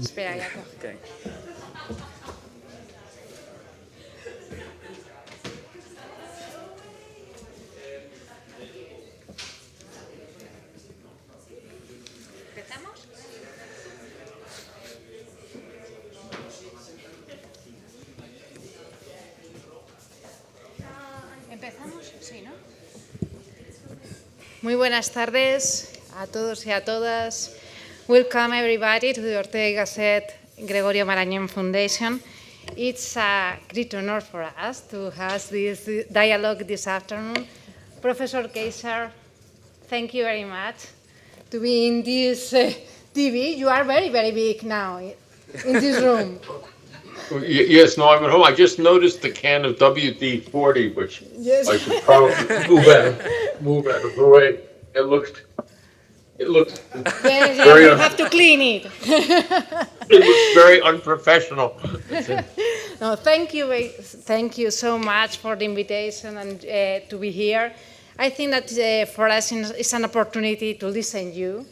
Espera, ya coge. Okay. ¿Empezamos? ¿Empezamos? Sí, ¿no? Muy buenas tardes a todos y a todas. Welcome everybody to the Ortega y Gasset Gregorio Marañón Foundation. It's a great honor for us to have this dialogue this afternoon. Professor Kaiser, thank you very much to be in this TV. You are very, very big now in this room. Yes, no, I'm at home. I just noticed the can of WD-40, which Yes. I should probably move out of the way. It looks Yes, Very you un- have to clean it. it looks very unprofessional. No, thank you so much for the invitation and to be here. I think that for us it's an opportunity to listen to you.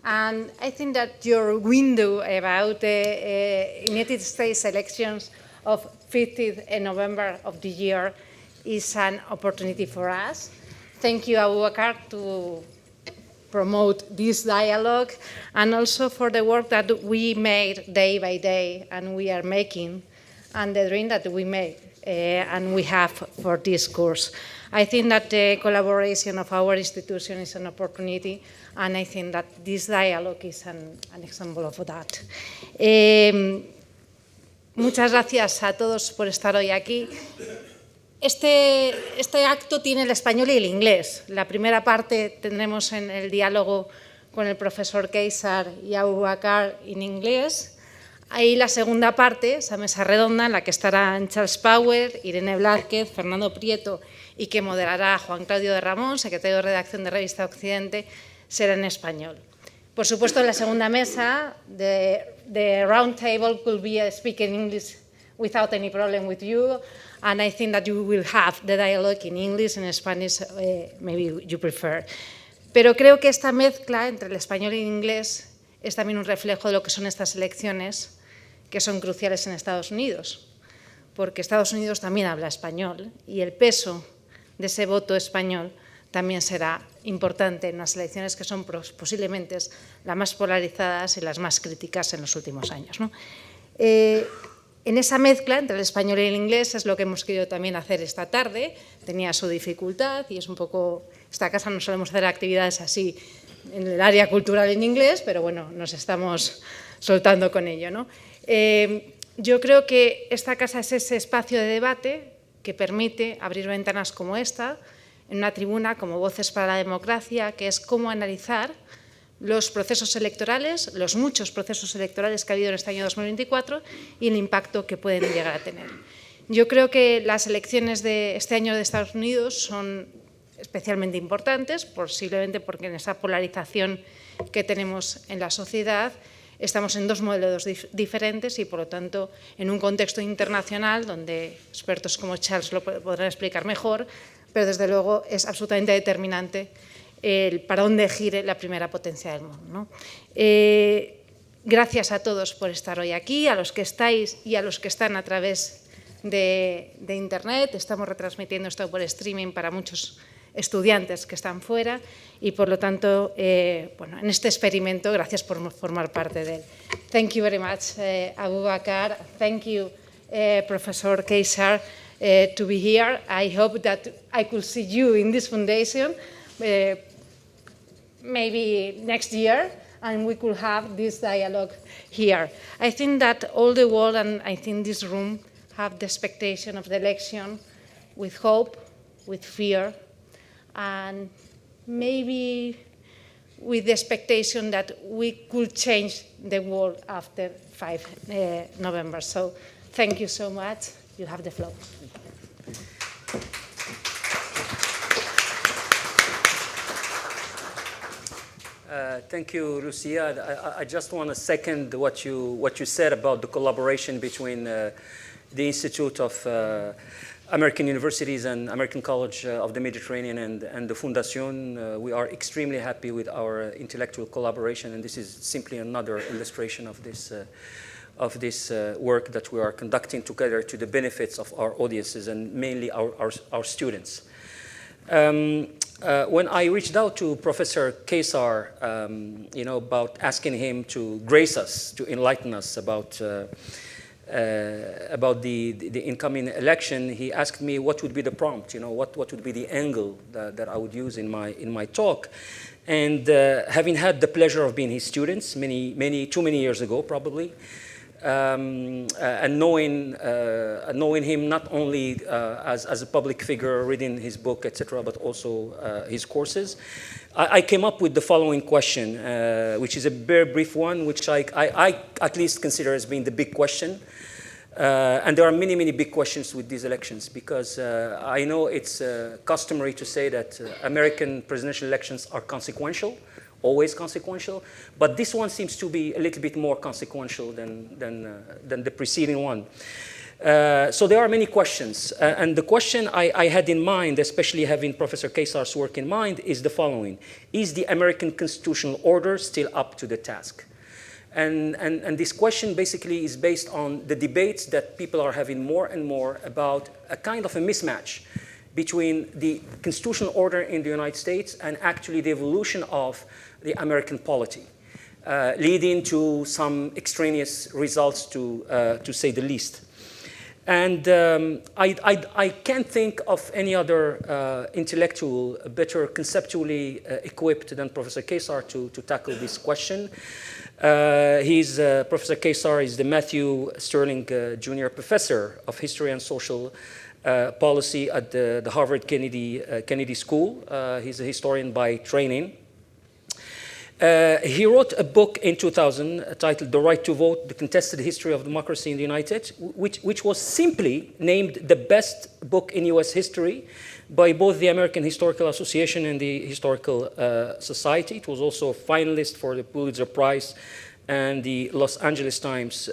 And I think that your window about the United States elections of 15th November of the year is an opportunity for us. Thank you, Abubakar, to promote this dialogue and also for the work that we made day by day and we are making and the dream that we made and we have for this course. I think that the collaboration of our institution is an opportunity and I think that this dialogue is an example of that. Muchas gracias a todos por estar hoy aquí. Este acto tiene el español y el inglés. La primera parte tendremos en el diálogo con el profesor Kaiser y Abubakar en inglés. Ahí la segunda parte, esa mesa redonda en la que estarán Charles Power, Irene Blázquez, Fernando Prieto y que moderará Juan Claudio de Ramón, secretario de redacción de Revista Occidente, será en español. Por supuesto, en la segunda mesa, the round table could be speaking English without any problem with you. And I think that you will have the dialogue in English and Spanish, maybe you prefer. Pero creo que esta mezcla entre el español y el inglés es también un reflejo de lo que son estas elecciones, que son cruciales en Estados Unidos, porque Estados Unidos también habla español y el peso de ese voto español también será importante en unas elecciones que son posiblemente las más polarizadas y las más críticas en los últimos años, ¿no? En esa mezcla entre el español y el inglés es lo que hemos querido también hacer esta tarde. Tenía su dificultad y es un poco... Esta casa no solemos hacer actividades así en el área cultural en inglés, pero bueno, nos estamos soltando con ello, ¿no? Yo creo que esta casa es ese espacio de debate que permite abrir ventanas como esta, en una tribuna como Voces para la Democracia, que es cómo analizar los procesos electorales, los muchos procesos electorales que ha habido en este año 2024 y el impacto que pueden llegar a tener. Yo creo que las elecciones de este año de Estados Unidos son especialmente importantes, posiblemente porque en esa polarización que tenemos en la sociedad estamos en dos modelos diferentes y, por lo tanto, en un contexto internacional donde expertos como Charles lo podrán explicar mejor, pero desde luego es absolutamente determinante para dónde gire la primera potencia del mundo, ¿no? Gracias a todos por estar hoy aquí, a los que estáis y a los que están a través de Internet. Estamos retransmitiendo esto por streaming para muchos estudiantes que están fuera y, por lo tanto, bueno, en este experimento, gracias por formar parte de él. Thank you very much, Abubakar. Thank you, Professor Kaiser, to be here. I hope that I could see you in this foundation. Maybe next year, and we could have this dialogue here. I think that all the world, and I think this room, have the expectation of the election with hope, with fear, and maybe with the expectation that we could change the world after 5 November. So thank you so much. You have the floor. Thank you, Lucia. I just want to second what you said about the collaboration between the Institute of American universities and American College of the Mediterranean and the Fundación. We are extremely happy with our intellectual collaboration, and this is simply another illustration of this work that we are conducting together to the benefits of our audiences and mainly our students. When I reached out to Professor Kaysar, about asking him to grace us, to enlighten us about the incoming election, he asked me what would be the prompt, what would be the angle that I would use in my talk. And having had the pleasure of being his students too many years ago, probably, and knowing him not only as a public figure, reading his book, etc., but also his courses, I came up with the following question, which is a very brief one, which I at least consider as being the big question. And there are many, many big questions with these elections, because I know it's customary to say that American presidential elections are consequential, always consequential, but this one seems to be a little bit more consequential than the preceding one. So there are many questions, and the question I had in mind, especially having Professor Kaysar's work in mind, is the following: is the American constitutional order still up to the task? And this question basically is based on the debates that people are having more and more about a kind of a mismatch between the constitutional order in the United States and actually the evolution of the American polity, leading to some extraneous results, to say the least. And I can't think of any other intellectual better conceptually equipped than Professor Kaysar to tackle this question. Professor Kaysar is the Matthew Sterling Jr. Professor of History and Social Policy at the Harvard Kennedy School. He's a historian by training. He wrote a book in 2000 titled The Right to Vote, The Contested History of Democracy in the United States, which was simply named the best book in US history by both the American Historical Association and the Historical Society. It was also a finalist for the Pulitzer Prize and the Los Angeles Times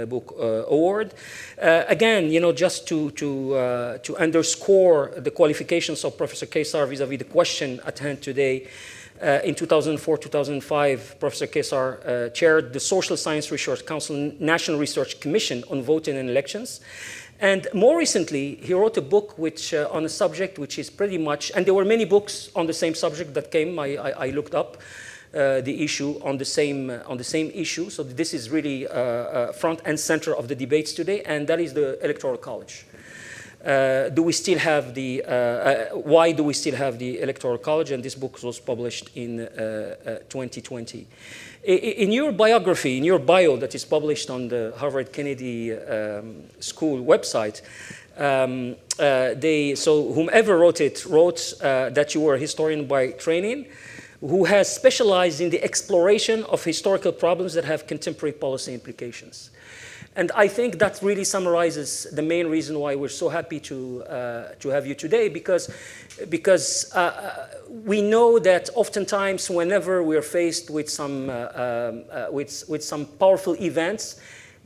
Book Award. Again, just to underscore the qualifications of Professor Kaysar vis-a-vis the question at hand today, in 2004-2005, Professor Kaysar chaired the Social Science Research Council National Research Commission on Voting and Elections. And more recently, he wrote a book on a subject which is pretty much, and there were many books on the same subject that came. I looked up the issue on the same issue. So this is really front and center of the debates today, and that is the Electoral College. Do we still have why do we still have the Electoral College? And this book was published in 2020. In your biography, in your bio that is published on the Harvard Kennedy School website, so whomever wrote it wrote that you were a historian by training who has specialized in the exploration of historical problems that have contemporary policy implications. And I think that really summarizes the main reason why we're so happy to have you today, because we know that oftentimes whenever we're faced with some powerful events,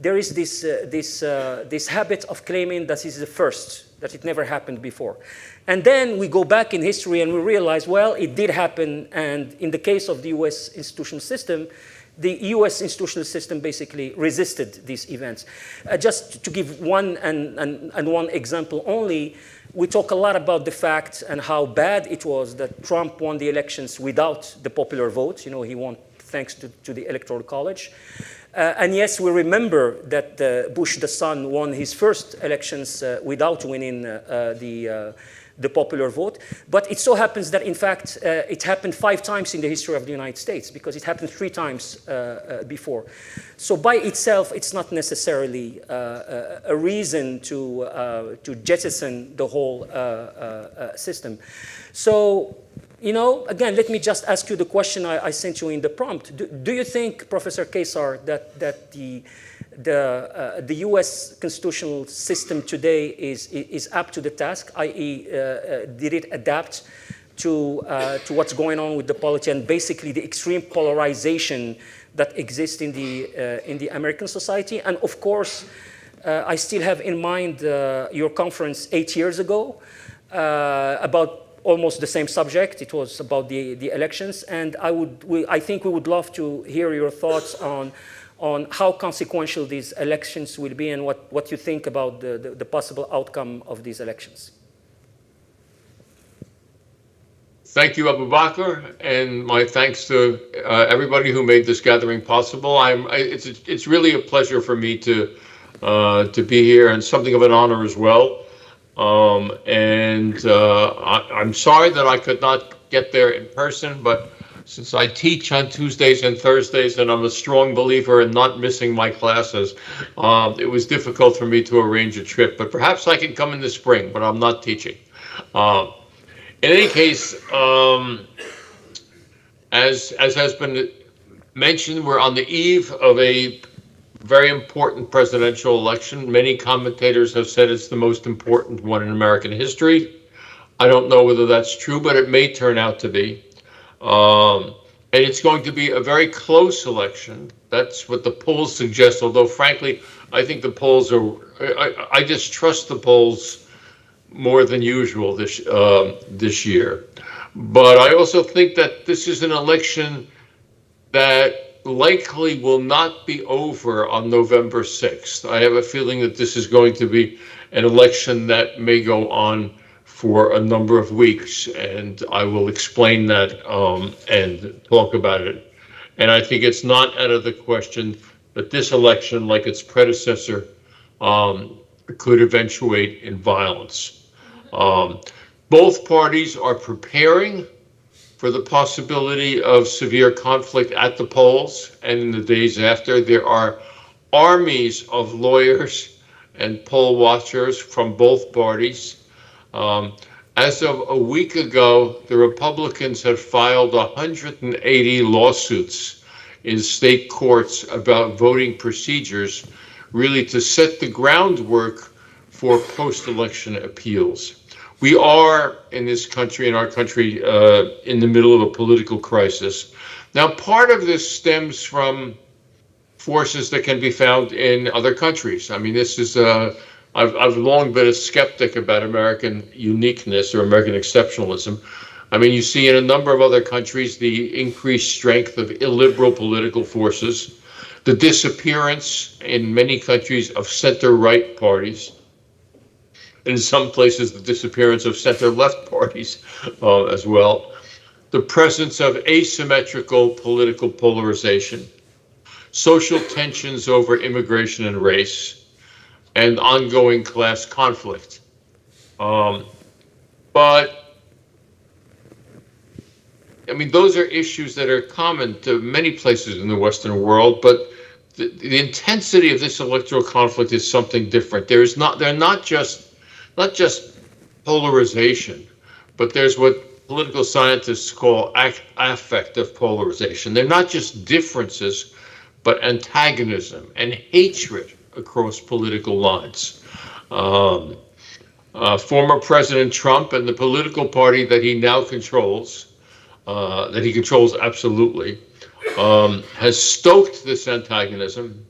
there is this habit of claiming that this is the first, that it never happened before. And then we go back in history and we realize, well, it did happen, and in the case of the US institutional system, the US institutional system basically resisted these events. Just to give one example only, we talk a lot about the fact and how bad it was that Trump won the elections without the popular vote. He won thanks to the Electoral College. And yes, we remember that Bush the son won his first elections without winning the popular vote. But it so happens that, in fact, it happened 5 times in the history of the United States, because it happened 3 times before. So by itself, it's not necessarily a reason to jettison the whole system. So, again, let me just ask you the question I sent you in the prompt. Do you think, Professor Kaysar, that the U.S. constitutional system today is up to the task, i.e., did it adapt to what's going on with the polity and basically the extreme polarization that exists in the American society? And of course, I still have in mind your conference 8 years ago about almost the same subject. It was about the elections, and I think we would love to hear your thoughts on how consequential these elections will be and what you think about the possible outcome of these elections. Thank you, Abu Bakr, and my thanks to everybody who made this gathering possible. It's really a pleasure for me to be here, and something of an honor as well. I'm sorry that I could not get there in person, but since I teach on Tuesdays and Thursdays, and I'm a strong believer in not missing my classes, it was difficult for me to arrange a trip. But perhaps I can come in the spring, but I'm not teaching. In any case, as has been mentioned, we're on the eve of a very important presidential election. Many commentators have said it's the most important one in American history. I don't know whether that's true, but it may turn out to be. And it's going to be a very close election. That's what the polls suggest, although frankly, I think the polls are, I distrust the polls more than usual this year. But I also think that this is an election that likely will not be over on November 6th. I have a feeling that this is going to be an election that may go on for a number of weeks, and I will explain that and talk about it. And I think it's not out of the question that this election, like its predecessor, could eventuate in violence. Both parties are preparing for the possibility of severe conflict at the polls and in the days after. There are armies of lawyers and poll watchers from both parties. As of a week ago, the Republicans had filed 180 lawsuits in state courts about voting procedures, really to set the groundwork for post-election appeals. We are, in this country, in our country, in the middle of a political crisis. Now, part of this stems from forces that can be found in other countries. I mean, this is, I've long been a skeptic about American uniqueness or American exceptionalism. I mean, you see in a number of other countries the increased strength of illiberal political forces, the disappearance in many countries of center-right parties, in some places the disappearance of center-left parties as well, the presence of asymmetrical political polarization, social tensions over immigration and race, and ongoing class conflict. But, I mean, those are issues that are common to many places in the Western world, but the intensity of this electoral conflict is something different. They're not just polarization, but there's what political scientists call affective polarization. They're not just differences, but antagonism and hatred across political lines. Former President Trump and the political party that he now controls, that he controls absolutely, has stoked this antagonism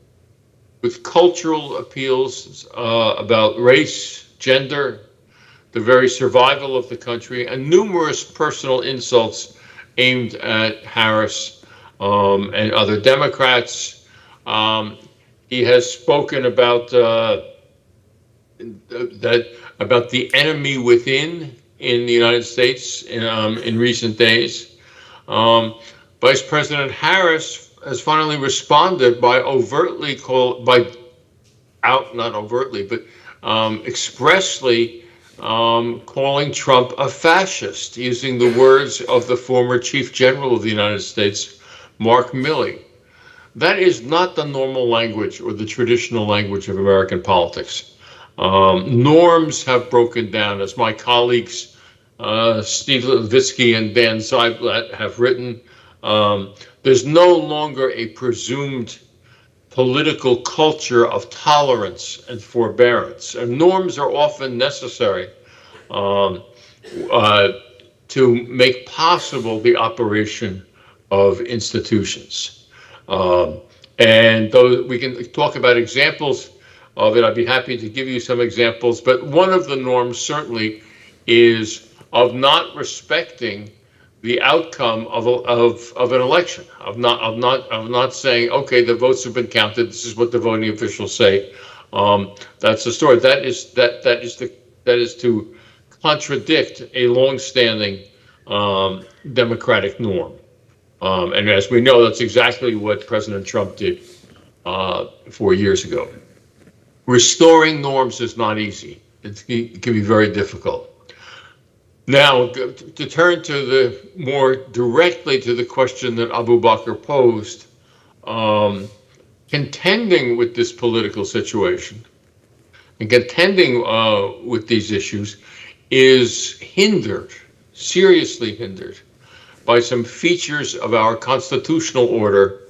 with cultural appeals about race, gender, the very survival of the country, and numerous personal insults aimed at Harris and other Democrats. He has spoken about about the enemy within in the United States in recent days. Vice President Harris has finally responded by expressly calling Trump a fascist, using the words of the former Chief General of the United States, Mark Milley. That is not the normal language or the traditional language of American politics. Norms have broken down, as my colleagues Steve Levitsky and Dan Zeiblatt have written. There's no longer a presumed political culture of tolerance and forbearance. And norms are often necessary to make possible the operation of institutions. And though we can talk about examples of it. I'd be happy to give you some examples, but one of the norms certainly is of not respecting the outcome of an election, of not saying, okay, the votes have been counted. This is what the voting officials say. That's the story. That is to contradict a long-standing democratic norm. And as we know, that's exactly what President Trump did 4 years ago. Restoring norms is not easy. It can be very difficult. Now, to turn to the more directly to the question that Abu Bakr posed, contending with this political situation and contending with these issues is hindered, seriously hindered, by some features of our constitutional order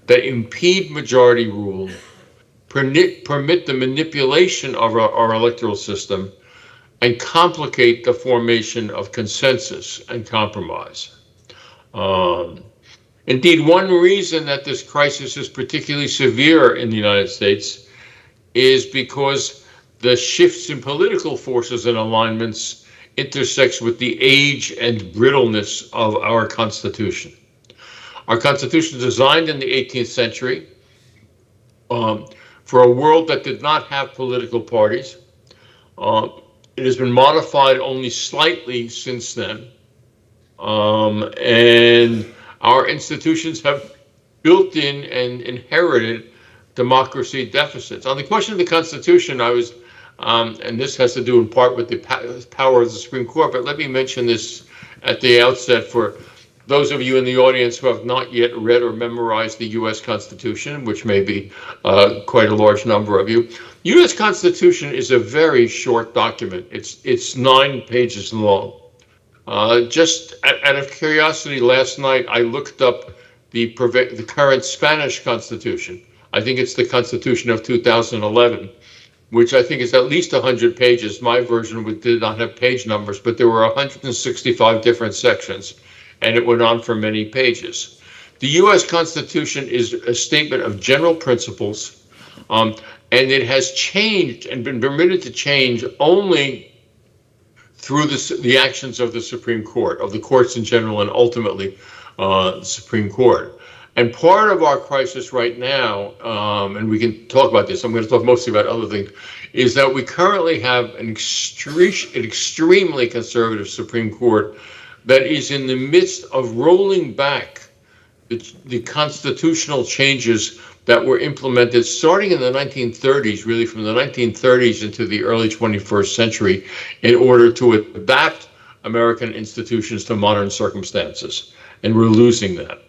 that impede majority rule, permit the manipulation of our electoral system, and complicate the formation of consensus and compromise. Indeed, one reason that this crisis is particularly severe in the United States is because the shifts in political forces and alignments intersects with the age and brittleness of our Constitution. Our Constitution, designed in the 18th century for a world that did not have political parties. It has been modified only slightly since then. And our institutions have built in and inherited democracy deficits. On the question of the Constitution, and this has to do in part with the power of the Supreme Court, but let me mention this at the outset for those of you in the audience who have not yet read or memorized the U.S. Constitution, which may be quite a large number of you. U.S. Constitution is a very short document. It's 9 pages long. Just out of curiosity, last night I looked up the current Spanish Constitution. I think it's the Constitution of 2011, which I think is at least 100 pages. My version did not have page numbers, but there were 165 different sections, and it went on for many pages. The U.S. Constitution is a statement of general principles, and it has changed and been permitted to change only through the actions of the Supreme Court, of the courts in general, and ultimately the Supreme Court. And part of our crisis right now, and we can talk about this, I'm going to talk mostly about other things, is that we currently have an extremely conservative Supreme Court that is in the midst of rolling back the constitutional changes that were implemented starting in the 1930s, really from the 1930s into the early 21st century, in order to adapt American institutions to modern circumstances. And we're losing that.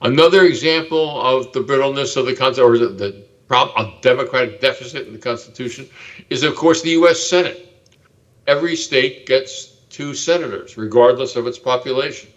Another example of the brittleness of the Constitution, or the problem of democratic deficit in the Constitution, is of course the U.S. Senate. Every state gets 2 senators, regardless of its population.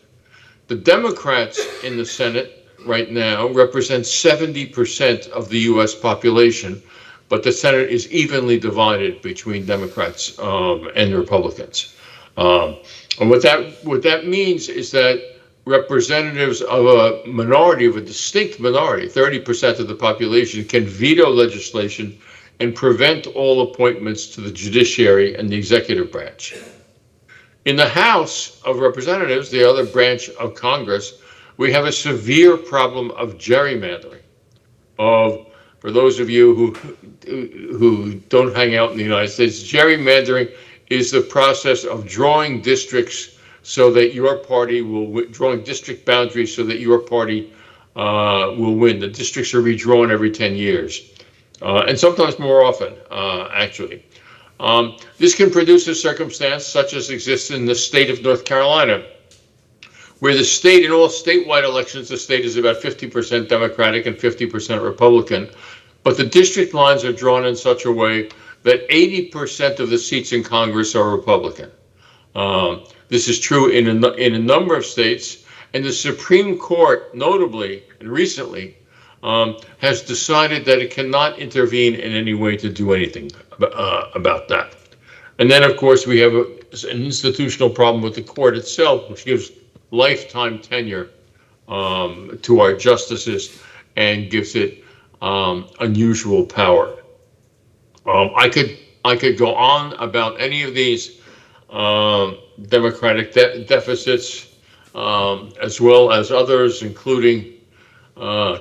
The Democrats in the Senate right now represent 70% of the U.S. population, but the Senate is evenly divided between Democrats and Republicans. And what that means is that representatives of a minority, of a distinct minority, 30% of the population, can veto legislation and prevent all appointments to the judiciary and the executive branch. In the House of Representatives, the other branch of Congress, we have a severe problem of gerrymandering. For those of you who don't hang out in the United States, gerrymandering is the process of drawing districts so that your party will drawing district boundaries so that your party will win. The districts are redrawn every 10 years, and sometimes more often, actually. This can produce a circumstance such as exists in the state of North Carolina, where the state, in all statewide elections, the state is about 50% Democratic and 50% Republican, but the district lines are drawn in such a way that 80% of the seats in Congress are Republican. This is true in a number of states, and the Supreme Court, notably and recently, has decided that it cannot intervene in any way to do anything about that. And then, of course, we have an institutional problem with the court itself, which gives lifetime tenure to our justices and gives it unusual power. I could go on about any of these democratic deficits, as well as others, including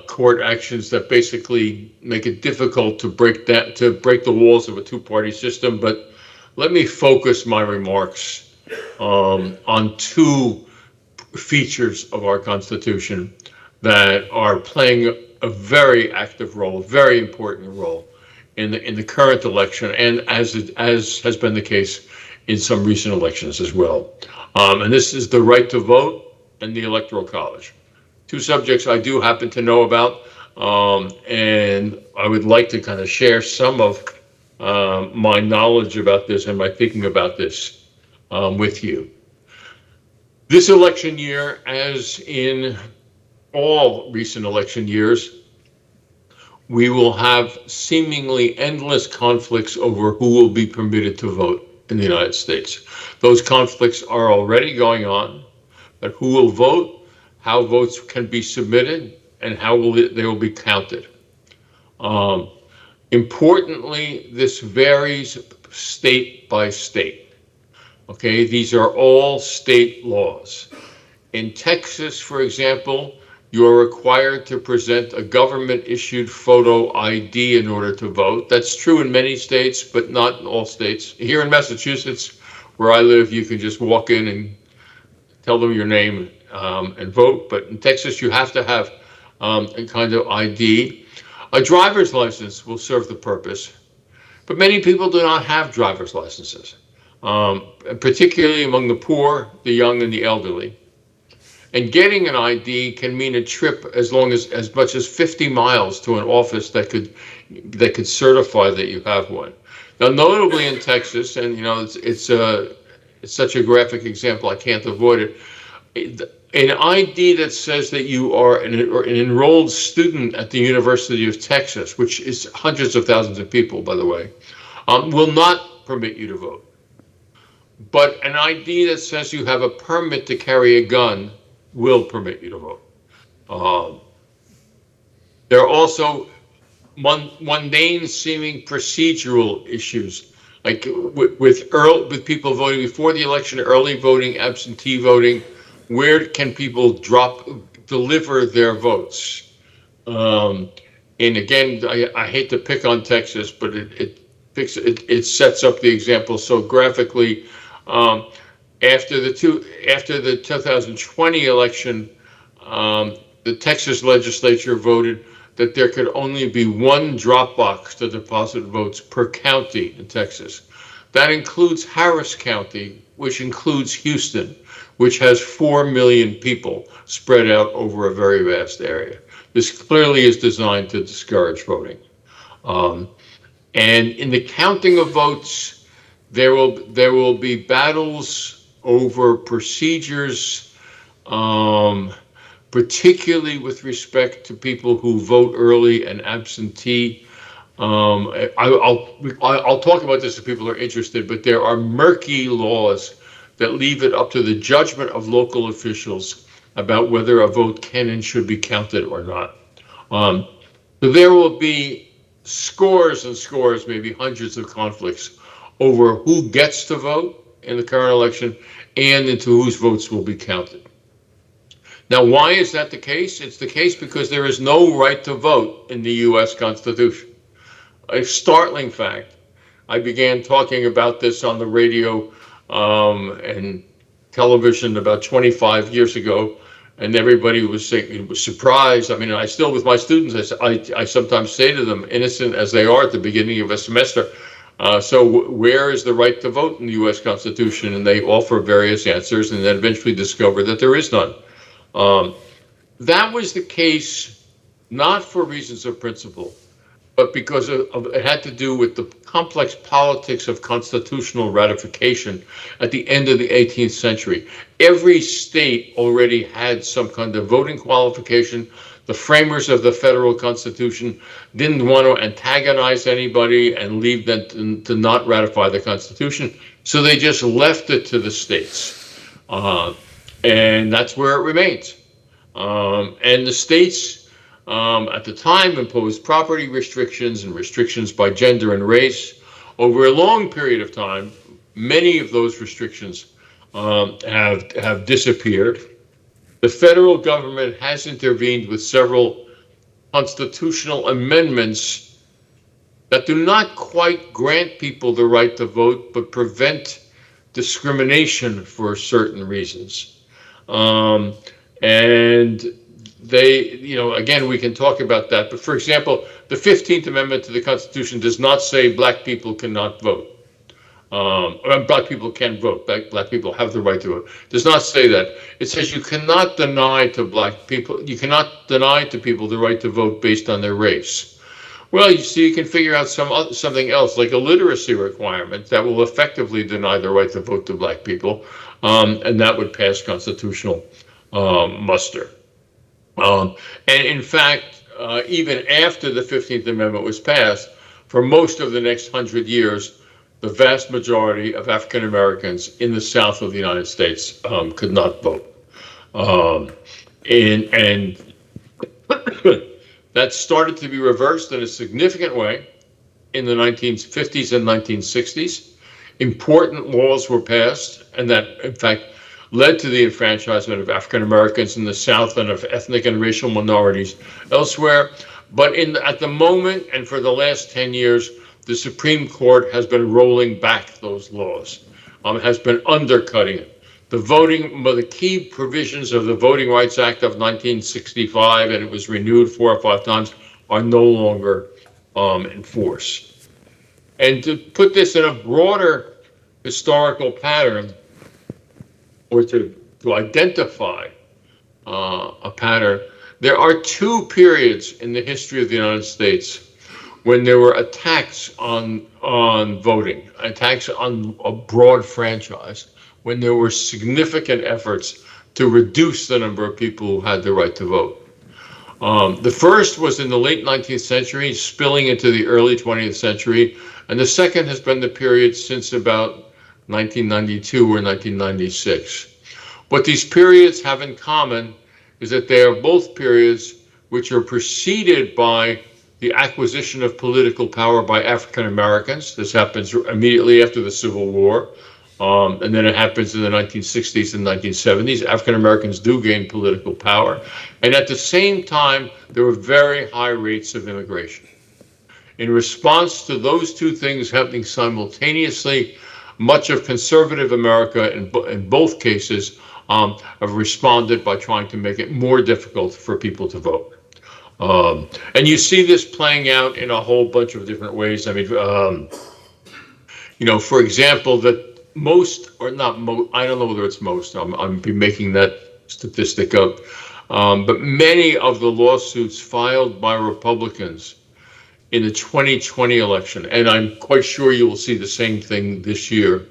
court actions that basically make it difficult to break the walls of a two-party system. But let me focus my remarks on two features of our Constitution that are playing a very active role, a very important role in the current election, and as has been the case in some recent elections as well. And this is the right to vote and the Electoral College. Two subjects I do happen to know about, and I would like to kind of share some of my knowledge about this and my thinking about this with you. This election year, as in all recent election years, we will have seemingly endless conflicts over who will be permitted to vote in the United States. Those conflicts are already going on, but who will vote, how votes can be submitted, and how they will be counted. Importantly, this varies state by state. Okay, these are all state laws. In Texas, for example, you are required to present a government-issued photo ID in order to vote. That's true in many states, but not in all states. Here in Massachusetts, where I live, you can just walk in and tell them your name and vote. But in Texas, you have to have a kind of ID. A driver's license will serve the purpose, but many people do not have driver's licenses, particularly among the poor, the young, and the elderly. And getting an ID can mean a trip as much as 50 miles to an office that could certify that you have one. Now, notably in Texas, and you know, it's such a graphic example, I can't avoid it. An ID that says that you are an enrolled student at the University of Texas, which is hundreds of thousands of people, by the way, will not permit you to vote. But an ID that says you have a permit to carry a gun will permit you to vote. There are also mundane seeming procedural issues, like with people voting before the election, early voting, absentee voting. Where can people deliver their votes? And again, I hate to pick on Texas, but it sets up the example so graphically. After the 2020 election, the Texas legislature voted that there could only be one drop box to deposit votes per county in Texas. That includes Harris County, which includes Houston, which has 4 million people spread out over a very vast area. This clearly is designed to discourage voting. And in the counting of votes, there will be battles over procedures, particularly with respect to people who vote early and absentee. I'll talk about this if people are interested, but there are murky laws that leave it up to the judgment of local officials about whether a vote can and should be counted or not. So there will be scores and scores, maybe hundreds of conflicts over who gets to vote in the current election and into whose votes will be counted. Now, why is that the case? It's the case because there is no right to vote in the U.S. Constitution. A startling fact. I began talking about this on the radio and television about 25 years ago, and everybody was surprised. I mean, I still, with my students, I sometimes say to them, innocent as they are at the beginning of a semester, so where is the right to vote in the U.S. Constitution? And they offer various answers and then eventually discover that there is none. That was the case not for reasons of principle, but because it had to do with the complex politics of constitutional ratification at the end of the 18th century. Every state already had some kind of voting qualification. The framers of the federal Constitution didn't want to antagonize anybody and leave them to not ratify the Constitution, so they just left it to the states. And that's where it remains. And the states at the time imposed property restrictions and restrictions by gender and race. Over a long period of time, many of those restrictions have disappeared. The federal government has intervened with several constitutional amendments that do not quite grant people the right to vote, but prevent discrimination for certain reasons. And they, again, we can talk about that. But for example, the 15th Amendment to the Constitution does not say black people cannot vote. Black people can vote. Black people have the right to vote. It does not say that. It says you cannot deny to black people, you cannot deny to people the right to vote based on their race. Well, you see, you can figure out something else, like a literacy requirement that will effectively deny the right to vote to black people, and that would pass constitutional muster. And in fact, even after the 15th Amendment was passed, for most of the next 100 years, the vast majority of African Americans in the South of the United States could not vote. And that started to be reversed in a significant way in the 1950s and 1960s. Important laws were passed, and that, in fact, led to the enfranchisement of African Americans in the South and of ethnic and racial minorities elsewhere. But at the moment, and for the last 10 years, the Supreme Court has been rolling back those laws, has been undercutting it. The key provisions of the Voting Rights Act of 1965, and it was renewed 4 or 5 times, are no longer in force. And to put this in a broader historical pattern, or to identify a pattern, there are 2 periods in the history of the United States when there were attacks on voting, attacks on a broad franchise, when there were significant efforts to reduce the number of people who had the right to vote. The first was in the late 19th century, spilling into the early 20th century, and the second has been the period since about 1992 or 1996. What these periods have in common is that they are both periods which are preceded by the acquisition of political power by African Americans. This happens immediately after the Civil War, and then it happens in the 1960s and 1970s. African Americans do gain political power, and at the same time, there were very high rates of immigration. In response to those 2 things happening simultaneously, much of conservative America, in both cases, have responded by trying to make it more difficult for people to vote. And you see this playing out in a whole bunch of different ways. I mean, for example, that most, or not most, I don't know whether it's most, I'm making that statistic up, but many of the lawsuits filed by Republicans in the 2020 election, and I'm quite sure you will see the same thing this year,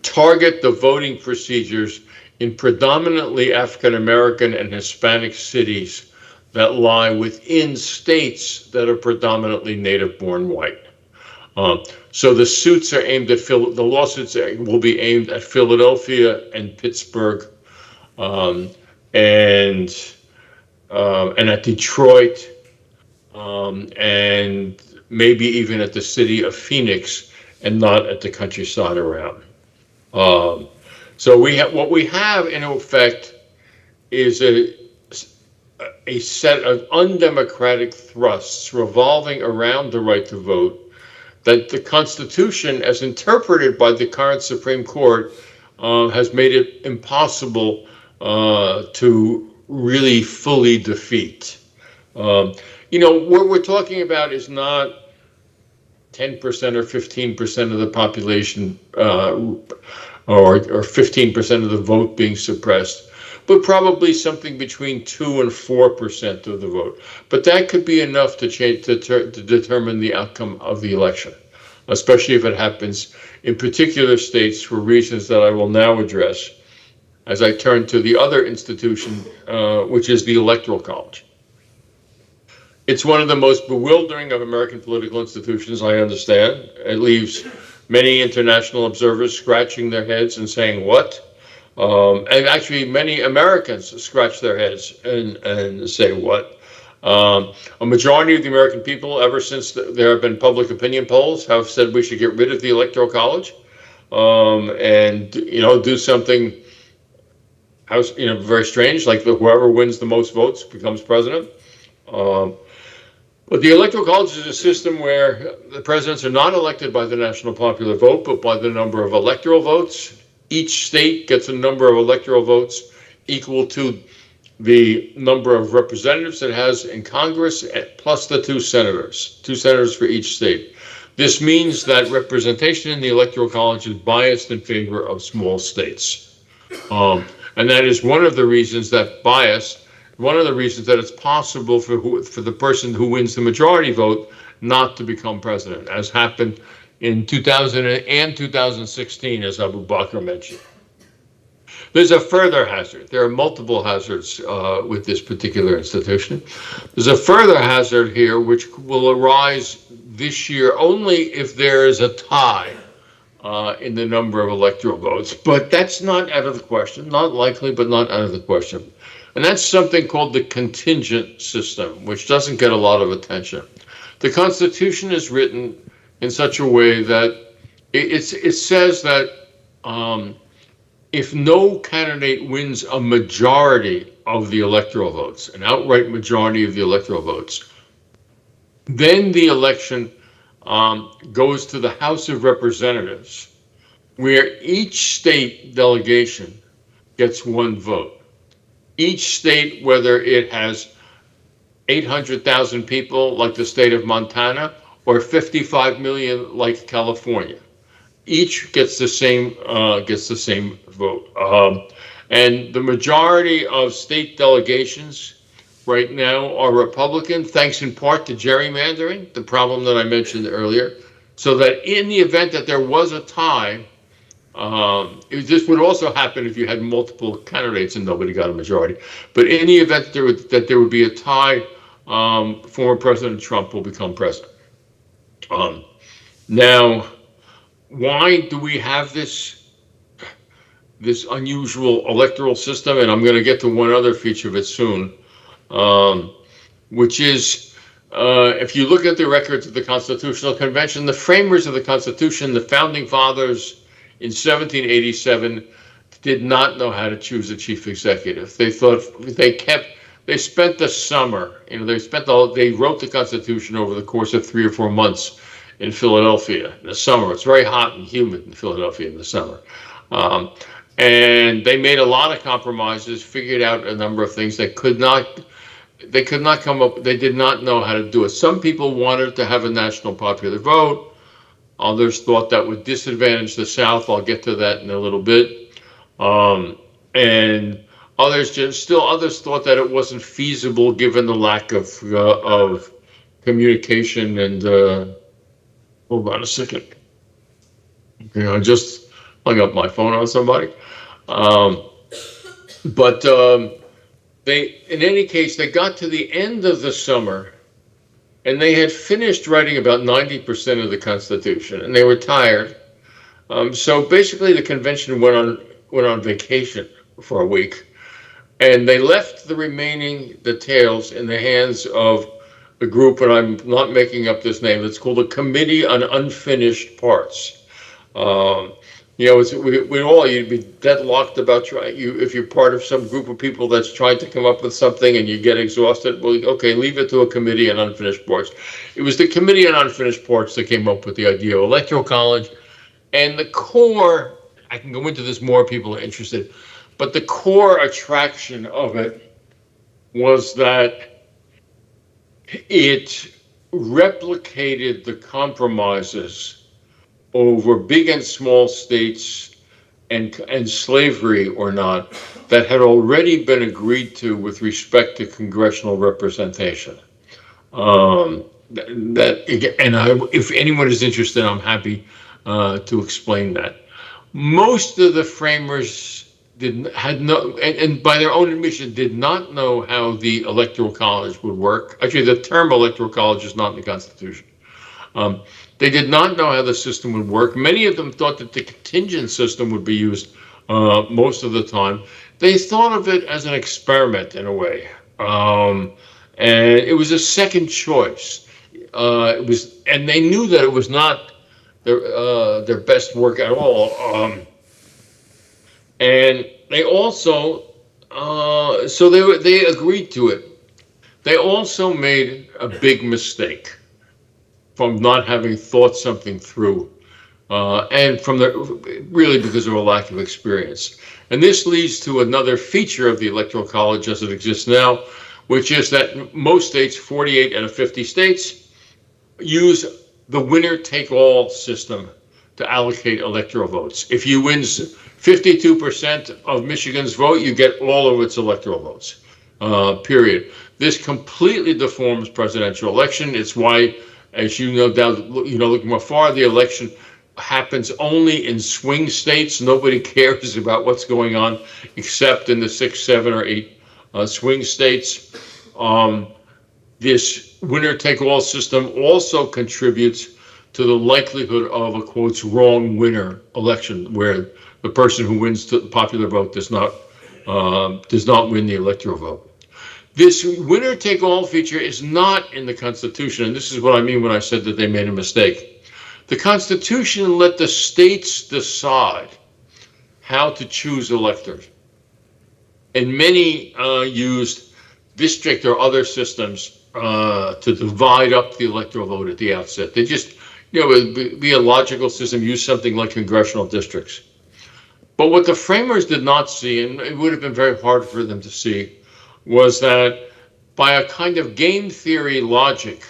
target the voting procedures in predominantly African American and Hispanic cities that lie within states that are predominantly native-born white. So the suits are aimed at the lawsuits will be aimed at Philadelphia and Pittsburgh, and at Detroit, and maybe even at the city of Phoenix, and not at the countryside around. So what we have in effect is a set of undemocratic thrusts revolving around the right to vote that the Constitution, as interpreted by the current Supreme Court, has made it impossible to really fully defeat. What we're talking about is not 10% or 15% of the population or 15% of the vote being suppressed, but probably something between 2 and 4% of the vote. But that could be enough to determine the outcome of the election, especially if it happens in particular states for reasons that I will now address as I turn to the other institution, which is the Electoral College. It's one of the most bewildering of American political institutions, I understand. It leaves many international observers scratching their heads and saying, what? And actually, many Americans scratch their heads and say, what? A majority of the American people, ever since there have been public opinion polls, have said we should get rid of the Electoral College, and do something very strange, like whoever wins the most votes becomes president. But the Electoral College is a system where the presidents are not elected by the national popular vote, but by the number of electoral votes. Each state gets a number of electoral votes equal to the number of representatives it has in Congress, plus the two senators for each state. This means that representation in the Electoral College is biased in favor of small states. And that is one of the reasons that it's possible for the person who wins the majority vote not to become president, as happened in 2000 and 2016, as Abu Bakr mentioned. There's a further hazard. There are multiple hazards with this particular institution. There's a further hazard here which will arise this year only if there is a tie in the number of electoral votes. But that's not out of the question. Not likely, but not out of the question. And that's something called the contingent system, which doesn't get a lot of attention. The Constitution is written in such a way that it says that if no candidate wins a majority of the electoral votes, an outright majority of the electoral votes, then the election goes to the House of Representatives, where each state delegation gets one vote. Each state, whether it has 800,000 people like the state of Montana or 55 million like California, each gets the same vote. And the majority of state delegations right now are Republican, thanks in part to gerrymandering, the problem that I mentioned earlier, so that in the event that there was a tie, this would also happen if you had multiple candidates and nobody got a majority. But in the event that there would be a tie, former President Trump will become president. Now, why do we have this unusual electoral system? And I'm going to get to one other feature of it soon, which is, if you look at the records of the Constitutional Convention, the framers of the Constitution, the Founding Fathers, in 1787, did not know how to choose a chief executive. They spent the summer, they wrote the Constitution over the course of 3 or 4 months in Philadelphia in the summer. It's very hot and humid in Philadelphia in the summer. And they made a lot of compromises, figured out a number of things. They did not know how to do it. Some people wanted to have a national popular vote. Others thought that would disadvantage the South. I'll get to that in a little bit. And others thought that it wasn't feasible given the lack of communication and hold on a second. I just hung up my phone on somebody. But in any case, they got to the end of the summer and they had finished writing about 90% of the Constitution, and they were tired. So basically, the convention went on vacation for a week, and they left the remaining details in the hands of a group, and I'm not making up this name. It's called the Committee on Unfinished Parts. You'd be deadlocked about if you're part of some group of people that's trying to come up with something and you get exhausted, well, okay, leave it to a committee on unfinished parts. It was the Committee on Unfinished Parts that came up with the idea of Electoral College. And the core, I can go into this more, people are interested, but the core attraction of it was that it replicated the compromises over big and small states and slavery or not that had already been agreed to with respect to congressional representation. If anyone is interested, I'm happy to explain that. Most of the framers and by their own admission, did not know how the Electoral College would work. Actually, the term Electoral College is not in the Constitution. They did not know how the system would work. Many of them thought that the contingent system would be used most of the time. They thought of it as an experiment in a way. And it was a second choice. And they knew that it was not their best work at all. And they also, so they agreed to it. They also made a big mistake from not having thought something through, and really because of a lack of experience. And this leads to another feature of the Electoral College as it exists now, which is that most states, 48 out of 50 states, use the winner-take-all system to allocate electoral votes. If you win 52% of Michigan's vote, you get all of its electoral votes, period. This completely deforms presidential election. It's why, as you no doubt, looking afar, the election happens only in swing states. Nobody cares about what's going on except in the 6, 7, or 8 swing states. This winner-take-all system also contributes to the likelihood of a, quote, wrong winner election, where the person who wins the popular vote does not win the electoral vote. This winner-take-all feature is not in the Constitution, and this is what I mean when I said that they made a mistake. The Constitution let the states decide how to choose electors, and many used district or other systems to divide up the electoral vote at the outset. They just, it would be a logical system, use something like congressional districts. But what the framers did not see, and it would have been very hard for them to see, was that by a kind of game theory logic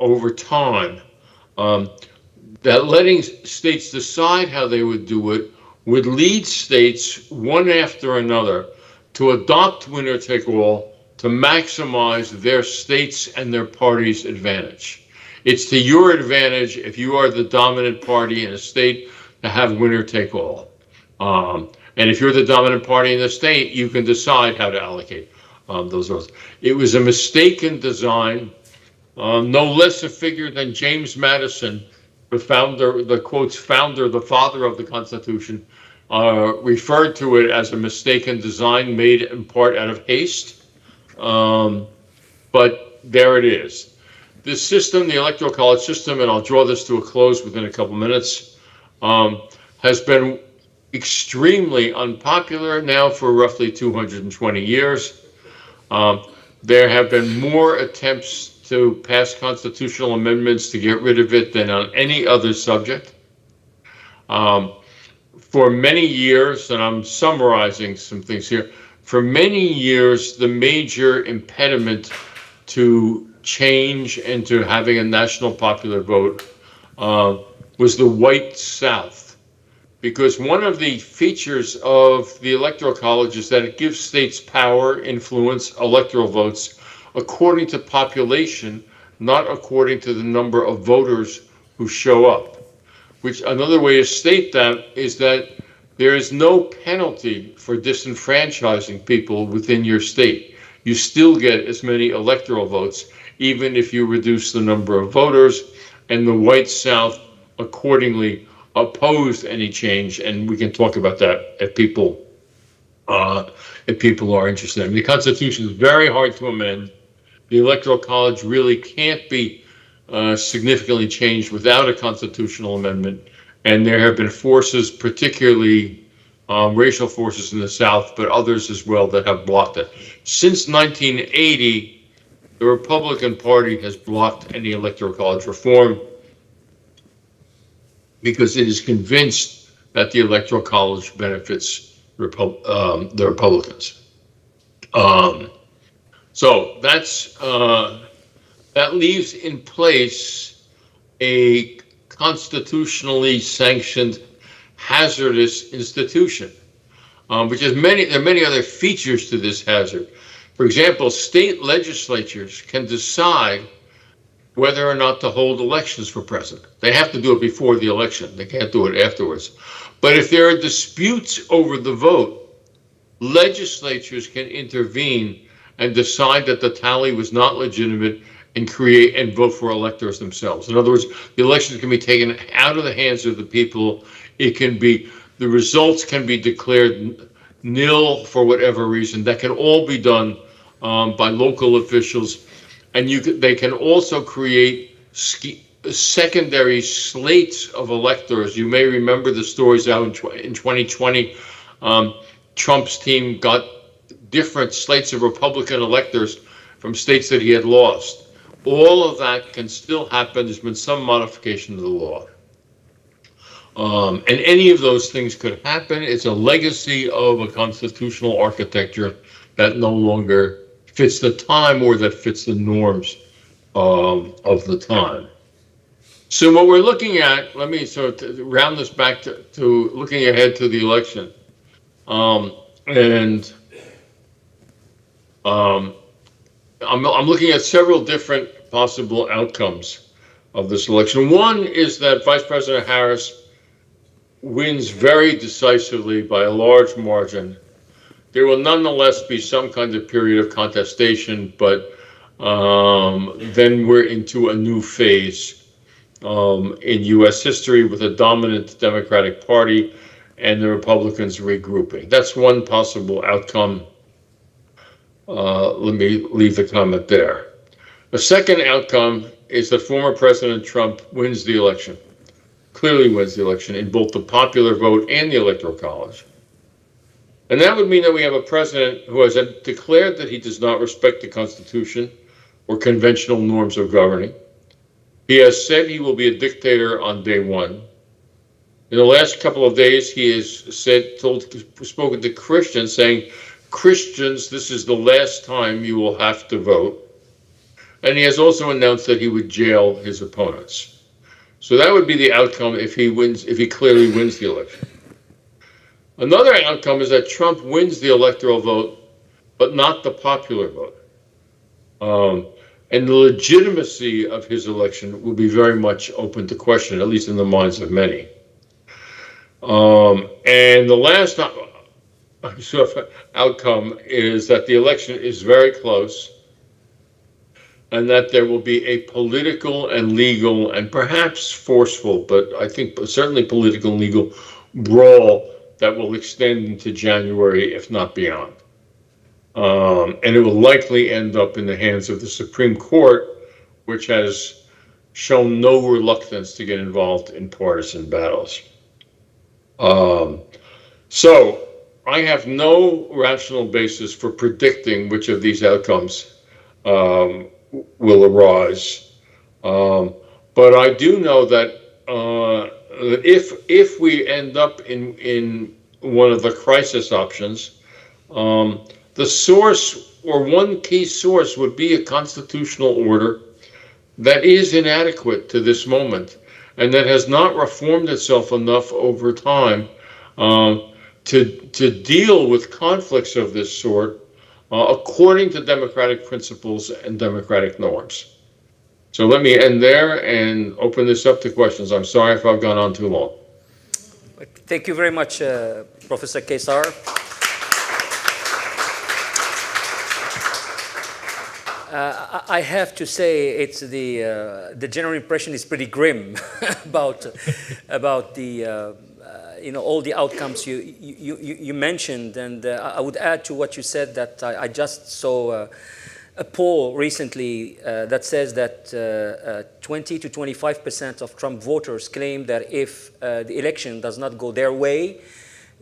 over time, that letting states decide how they would do it would lead states one after another to adopt winner-take-all to maximize their states and their party's advantage. It's to your advantage, if you are the dominant party in a state, to have winner-take-all. And if you're the dominant party in the state, you can decide how to allocate those votes. It was a mistaken design. No less a figure than James Madison, the founder, the quotes founder, the father of the Constitution, referred to it as a mistaken design made in part out of haste. But there it is. This system, the Electoral College system, and I'll draw this to a close within a couple minutes, has been extremely unpopular now for roughly 220 years. There have been more attempts to pass constitutional amendments to get rid of it than on any other subject. For many years, and I'm summarizing some things here, for many years, the major impediment to change and to having a national popular vote was the white South. Because one of the features of the Electoral College is that it gives states power, influence, electoral votes according to population, not according to the number of voters who show up. Which another way to state that is that there is no penalty for disenfranchising people within your state. You still get as many electoral votes, even if you reduce the number of voters, and the white South accordingly opposed any change, and we can talk about that if people are interested. I mean, the Constitution is very hard to amend. The Electoral College really can't be significantly changed without a constitutional amendment, and there have been forces, particularly racial forces in the South, but others as well, that have blocked it. Since 1980, the Republican Party has blocked any Electoral College reform because it is convinced that the Electoral College benefits the Republicans. So that leaves in place a constitutionally sanctioned hazardous institution, which is there are many other features to this hazard. For example, state legislatures can decide whether or not to hold elections for president. They have to do it before the election. They can't do it afterwards. But if there are disputes over the vote, legislatures can intervene and decide that the tally was not legitimate and create and vote for electors themselves. In other words, the elections can be taken out of the hands of the people. The results can be declared nil for whatever reason. That can all be done by local officials, and they can also create secondary slates of electors. You may remember the stories out in 2020. Trump's team got different slates of Republican electors from states that he had lost. All of that can still happen. There's been some modification to the law. And any of those things could happen. It's a legacy of a constitutional architecture that no longer fits the time or that fits the norms of the time. So what we're looking at, let me sort of round this back to looking ahead to the election. I'm looking at several different possible outcomes of this election. One is that Vice President Harris wins very decisively by a large margin. There will nonetheless be some kind of period of contestation, but then we're into a new phase in U.S. history with a dominant Democratic Party and the Republicans regrouping. That's one possible outcome. Let me leave the comment there. The second outcome is that former President Trump wins the election, clearly wins the election in both the popular vote and the Electoral College. And that would mean that we have a president who has declared that he does not respect the Constitution or conventional norms of governing. He has said he will be a dictator on day one. In the last couple of days, he has spoken to Christians, saying, Christians, this is the last time you will have to vote. And he has also announced that he would jail his opponents. So that would be the outcome if he clearly wins the election. Another outcome is that Trump wins the electoral vote, but not the popular vote. And the legitimacy of his election will be very much open to question, at least in the minds of many. And the last outcome is that the election is very close and that there will be a political and legal and perhaps forceful, but I think certainly political and legal brawl that will extend into January, if not beyond. And it will likely end up in the hands of the Supreme Court, which has shown no reluctance to get involved in partisan battles. So I have no rational basis for predicting which of these outcomes will arise. But I do know that if we end up in one of the crisis options, the source or one key source would be a constitutional order that is inadequate to this moment and that has not reformed itself enough over time to deal with conflicts of this sort according to democratic principles and democratic norms. So let me end there and open this up to questions. I'm sorry if I've gone on too long. Thank you very much, Professor Kesar. I have to say, it's the general impression is pretty grim about the all the outcomes you mentioned, and I would add to what you said that I just saw a poll recently that says that 20 to 25% of Trump voters claim that if the election does not go their way,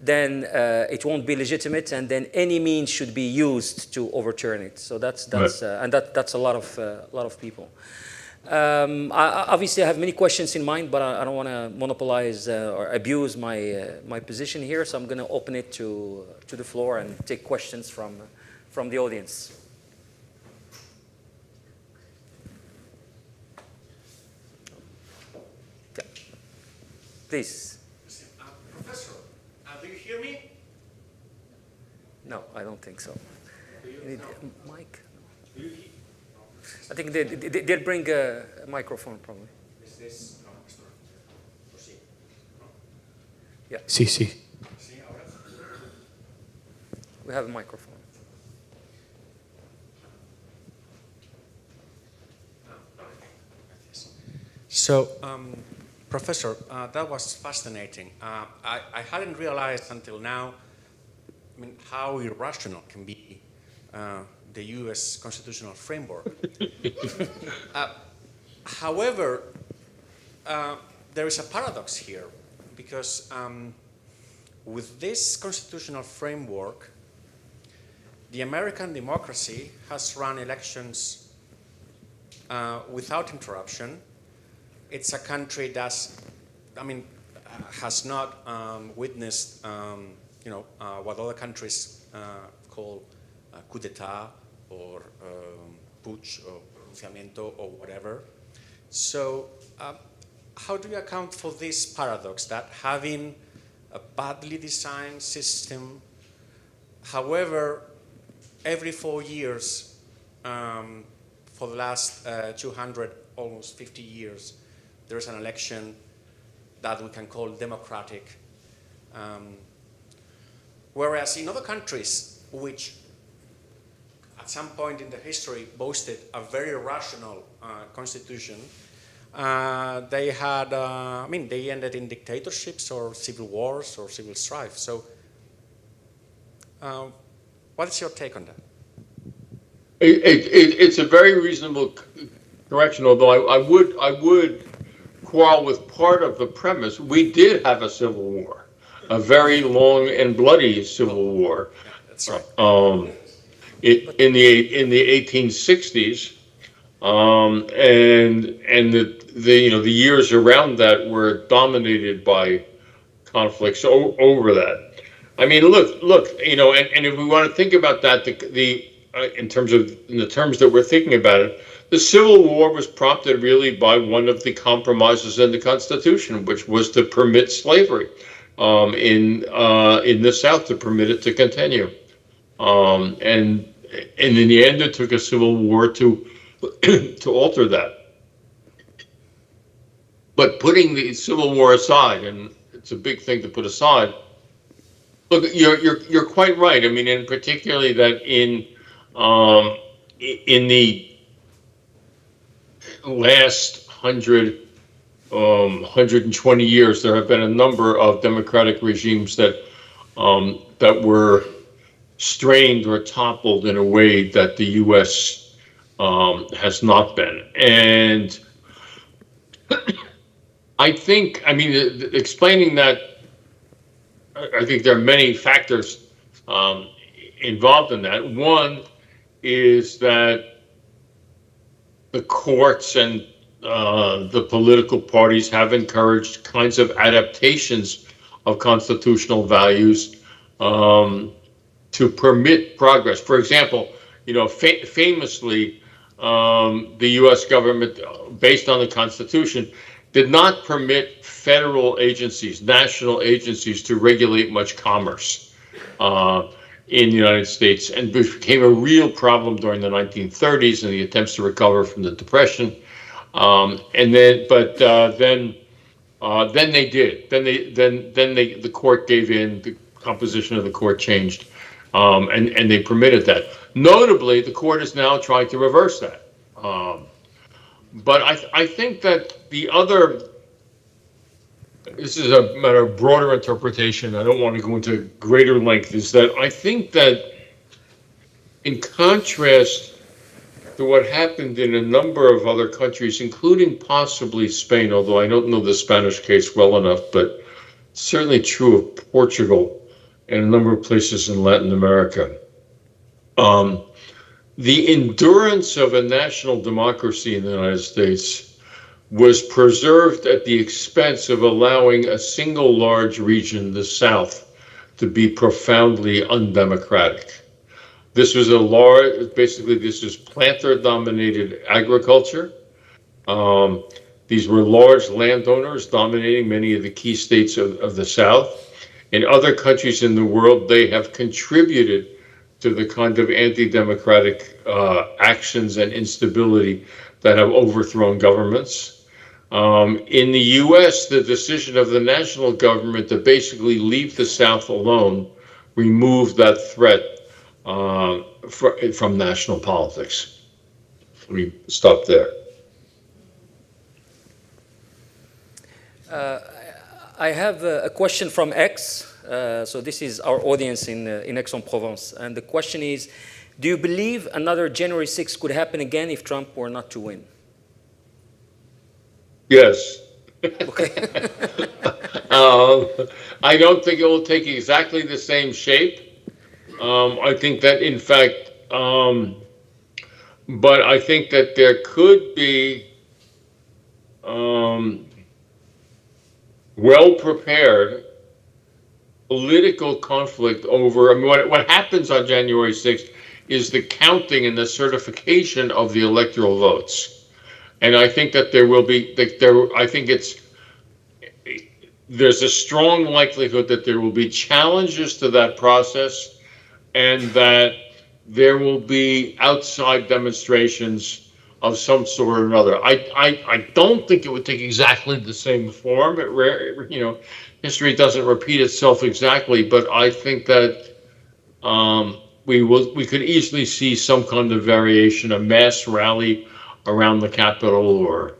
then it won't be legitimate, and then any means should be used to overturn it. So that's a lot of people. Obviously, I have many questions in mind, but I don't want to monopolize or abuse my position here. So I'm going to open it to the floor and take questions from the audience. Yeah. Please. Professor, do you hear me? No, I don't think so. You need a mic? Do you hear? I think they'll bring a microphone, probably. Is this no, it's not. Sí. No? Yeah. Sí, sí. Sí, ahora. We have a microphone. So, Professor, that was fascinating. I hadn't realized until now, how irrational can be the US constitutional framework. However, there is a paradox here, because with this constitutional framework, the American democracy has run elections without interruption. It's a country that, has not witnessed, what other countries call coup d'etat or putsch or pronunciamiento or whatever. So how do you account for this paradox, that having a badly designed system, however, every 4 years for the last 200, almost 50 years, there's an election that we can call democratic. Whereas in other countries, which at some point in the history boasted a very rational constitution, they had, they ended in dictatorships or civil wars or civil strife. So what is your take on that? It's a very reasonable correction, although I would quarrel with part of the premise. We did have a civil war, a very long and bloody civil war. Yeah, that's right. In the 1860s, and the years around that were dominated by conflicts over that. I mean, look, and if we want to think about that, in the terms that we're thinking about it, the Civil War was prompted really by one of the compromises in the Constitution, which was to permit slavery in the South, to permit it to continue. And in the end, it took a civil war to alter that. But putting the Civil War aside, and it's a big thing to put aside, look, you're quite right. I mean, and particularly that in the last 120 years, there have been a number of democratic regimes that were strained or toppled in a way that the U.S. Has not been. And I think, explaining that, I think there are many factors involved in that. One is that the courts and the political parties have encouraged kinds of adaptations of constitutional values to permit progress. For example, famously, the U.S. government, based on the Constitution, did not permit federal agencies, national agencies, to regulate much commerce in the United States, and became a real problem during the 1930s and the attempts to recover from the Depression. Then they did. The court gave in. The composition of the court changed, and they permitted that. Notably, the court is now trying to reverse that. But I think that the other, this is a matter of broader interpretation, I don't want to go into greater length, is that I think that in contrast to what happened in a number of other countries, including possibly Spain, although I don't know the Spanish case well enough, but certainly true of Portugal and a number of places in Latin America. The endurance of a national democracy in the United States was preserved at the expense of allowing a single large region, the South, to be profoundly undemocratic. This was this was planter-dominated agriculture. These were large landowners dominating many of the key states of the South. In other countries in the world, they have contributed to the kind of anti-democratic actions and instability that have overthrown governments. In the US, the decision of the national government to basically leave the South alone removed that threat from national politics. Let me stop there. I have a question from X. So this is our audience in Aix-en-Provence. And the question is, Do you believe another January 6th could happen again if Trump were not to win? Yes. Okay. I don't think it will take exactly the same shape. I think that, in fact, but I think that there could be well-prepared political conflict over. I mean, what happens on January 6th is the counting and the certification of the electoral votes, and I think that there will be. I think there's a strong likelihood that there will be challenges to that process, and that there will be outside demonstrations of some sort or another. I don't think it would take exactly the same form. History doesn't repeat itself exactly, but I think that we could easily see some kind of variation, a mass rally around the Capitol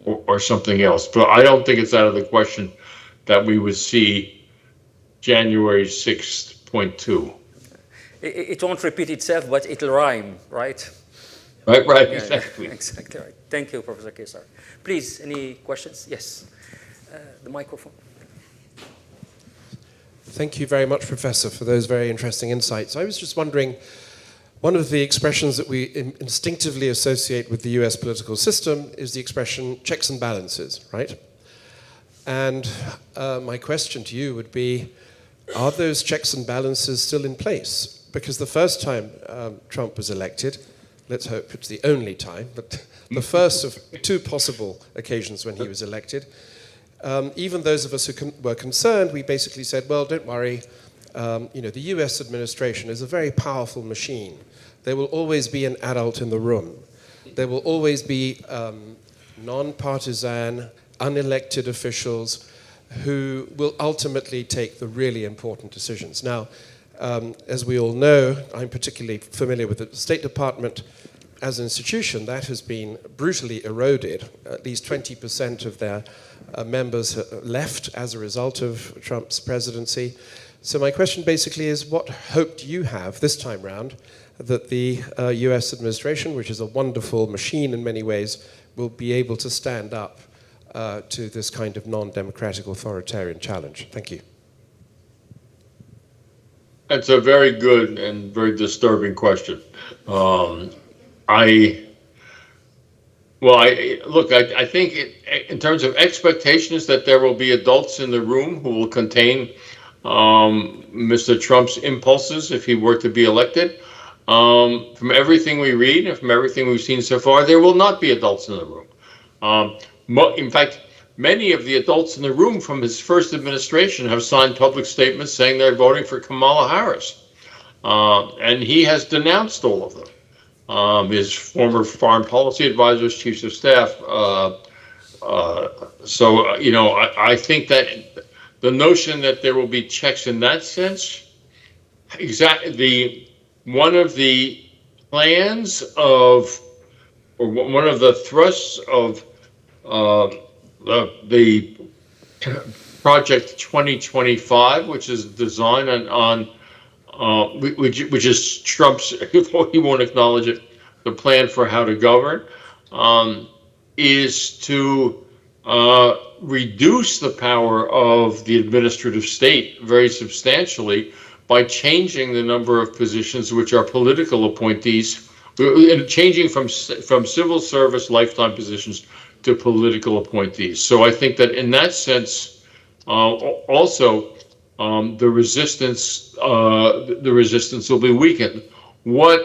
or something else. But I don't think it's out of the question that we would see January 6th.2. It won't repeat itself, but it'll rhyme, right? Right, Yeah, exactly. Yeah, exactly right. Thank you, Professor Kesar. Please, any questions? Yes. The microphone. Thank you very much, Professor, for those very interesting insights. I was just wondering, one of the expressions that we instinctively associate with the US political system is the expression checks and balances, right? And my question to you would be, are those checks and balances still in place? Because the first time Trump was elected, let's hope it's the only time, but the first of two possible occasions when he was elected, even those of us who were concerned, we basically said, well, don't worry, the US administration is a very powerful machine. There will always be an adult in the room. There will always be non-partisan, unelected officials who will ultimately take the really important decisions. Now, as we all know, I'm particularly familiar with the State Department as an institution that has been brutally eroded. At least 20% of their members left as a result of Trump's presidency. So my question basically is, what hope do you have this time round that the US administration, which is a wonderful machine in many ways, will be able to stand up to this kind of non-democratic authoritarian challenge? Thank you. That's a very good and very disturbing question. I think in terms of expectations that there will be adults in the room who will contain Mr. Trump's impulses if he were to be elected. From everything we read and from everything we've seen so far, there will not be adults in the room. In fact, many of the adults in the room from his first administration have signed public statements saying they're voting for Kamala Harris. And he has denounced all of them. His former foreign policy advisors, chiefs of staff. I think that the notion that there will be checks in that sense, one of the plans of, or one of the thrusts of the Project 2025, which is designed on which is Trump's, he won't acknowledge it, the plan for how to govern, is to reduce the power of the administrative state very substantially by changing the number of positions which are political appointees, changing from civil service lifetime positions to political appointees. So I think that in that sense, also the resistance will be weakened. What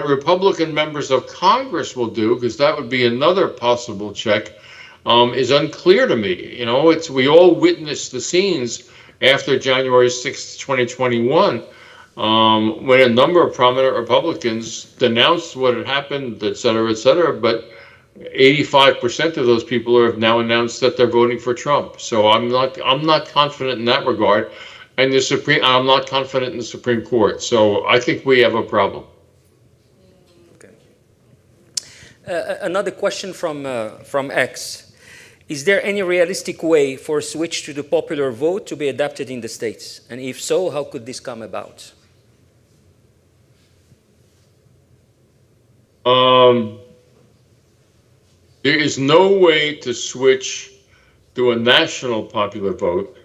Republican members of Congress will do, because that would be another possible check, is unclear to me. We all witnessed the scenes after January 6th, 2021, when a number of prominent Republicans denounced what had happened, et cetera, but 85% of those people have now announced that they're voting for Trump. So I'm not confident in that regard, and I'm not confident in the Supreme Court. So I think we have a problem. Okay. Another question from X. Is there any realistic way for a switch to the popular vote to be adapted in the States? And if so, how could this come about? There is no way to switch to a national popular vote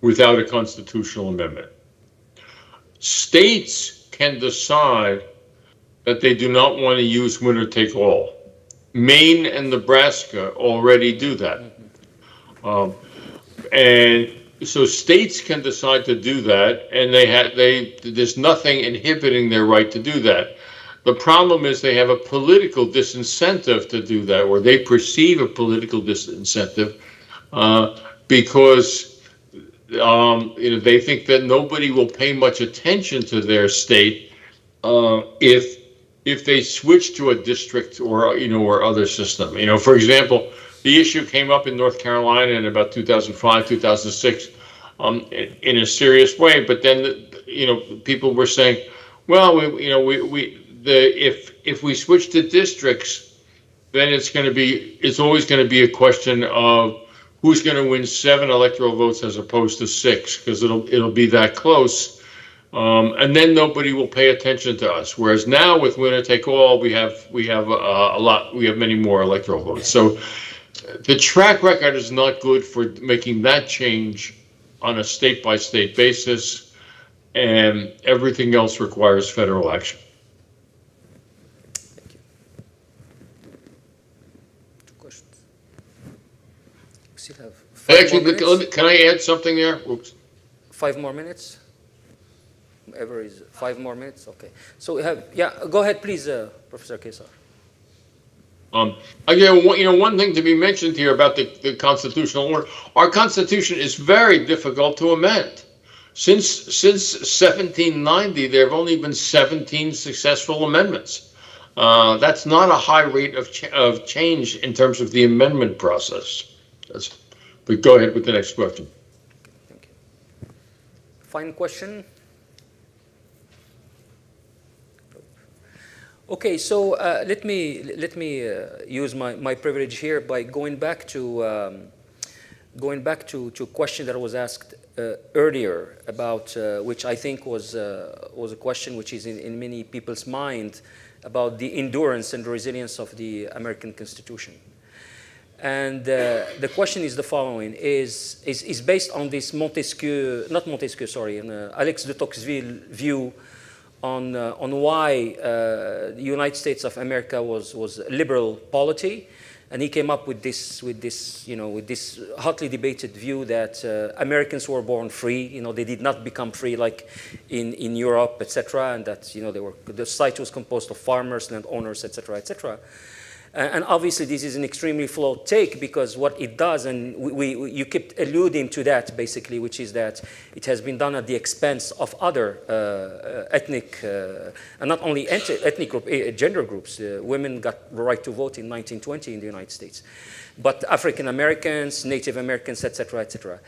without a constitutional amendment. States can decide that they do not want to use winner take all. Maine and Nebraska already do that. And so states can decide to do that, and there's nothing inhibiting their right to do that. The problem is they have a political disincentive to do that, or they perceive a political disincentive because they think that nobody will pay much attention to their state if they switch to a district or other system. For example, the issue came up in North Carolina in about 2005, 2006, in a serious way. But then, people were saying, well, if we switch to districts, then it's always going to be a question of who's going to win 7 electoral votes as opposed to 6, because it'll be that close. And then nobody will pay attention to us. Whereas now with winner take all, we have many more electoral votes. So the track record is not good for making that change on a state-by-state basis, and everything else requires federal action. Thank you. 2 questions. We still have 5 more minutes. Can I add something there? Oops. 5 more minutes? Whoever is 5 more minutes? Okay. So we have, go ahead, please, Professor Kesar. Again, one thing to be mentioned here about the constitutional order, our Constitution is very difficult to amend. Since 1790, there have only been 17 successful amendments. That's not a high rate of change in terms of the amendment process. But go ahead with the next question. Thank you. Final question. Okay, so let me use my privilege here by going back to a question that was asked earlier about which I think was a question which is in many people's mind about the endurance and the resilience of the American Constitution. And the question is the following: is based on this Alex de Tocqueville view on why the United States of America was liberal polity, and he came up with this hotly debated view that Americans were born free. They did not become free like in Europe, etc., and that the society was composed of farmers, landowners, etc., etc. And obviously, this is an extremely flawed take, because what it does, and you kept alluding to that basically, which is that it has been done at the expense of other ethnic, and not only ethnic group, gender groups. Women got the right to vote in 1920 in the United States, but African Americans, Native Americans, etc., etc.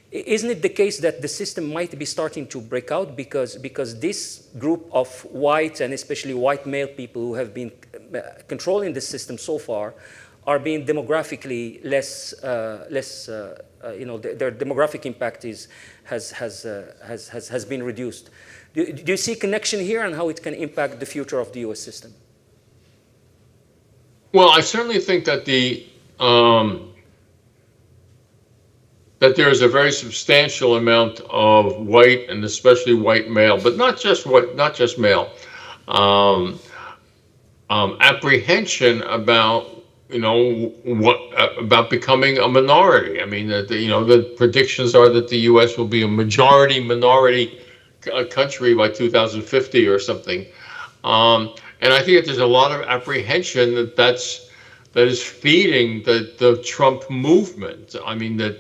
Isn't it the case that the system might be starting to break out because this group of white, and especially white male people who have been controlling the system so far, are being demographically less, their demographic impact has been reduced? Do you see a connection here and how it can impact the future of the U.S. system? Well, I certainly think that that there is a very substantial amount of white, and especially white male, but not just male, apprehension about about becoming a minority. I mean, the predictions are that the U.S. will be a majority minority country by 2050 or something, and I think that there's a lot of apprehension that is feeding the Trump movement. I mean, the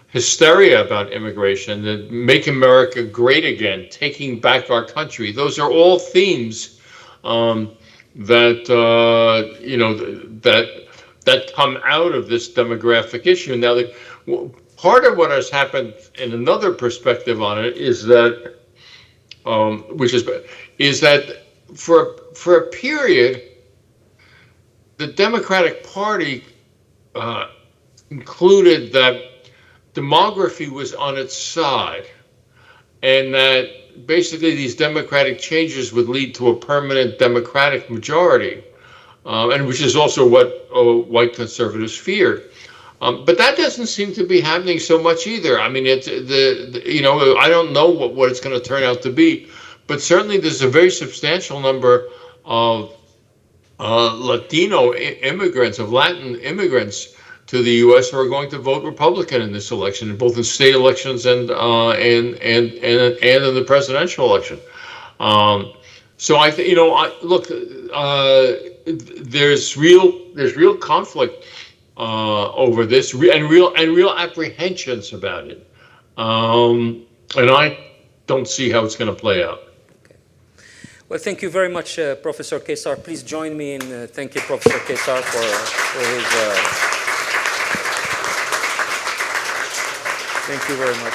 hysteria about immigration, the Make America Great Again, taking back our country. Those are all themes that come out of this demographic issue. Now, part of what has happened in another perspective on it is that, for a period, the Democratic Party concluded that demography was on its side, and that that basically these democratic changes would lead to a permanent democratic majority, and which is also what white conservatives feared. But that doesn't seem to be happening so much either. I mean, it's you know, I don't know what it's going to turn out to be, but certainly there's a very substantial number of Latino immigrants, of Latin immigrants to the U.S. who are going to vote Republican in this election, both in state elections and in the presidential election. So I think, you know, look, there's real conflict over this, and real apprehensions about it, and I don't see how it's going to play out. Well, thank you very much, Professor Kesar. Please join me in thanking Professor Kesar for his... Thank you very much.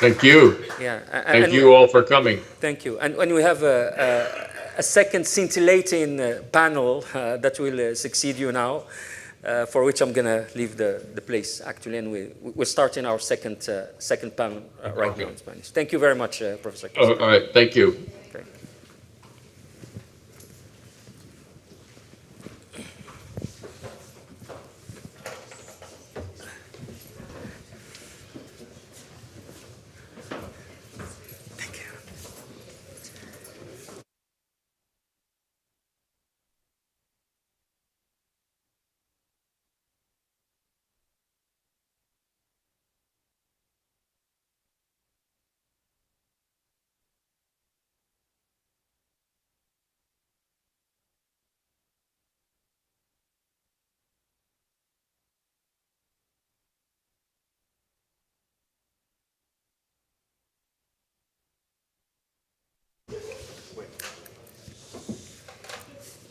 Thank you. Yeah. Thank you all for coming. Thank you. And we have a second scintillating panel that will succeed you now, for which I'm going to leave the place, actually, and we're starting our second panel right now in Spanish. Thank you very much, Professor Kesar. All right. Thank you. Okay.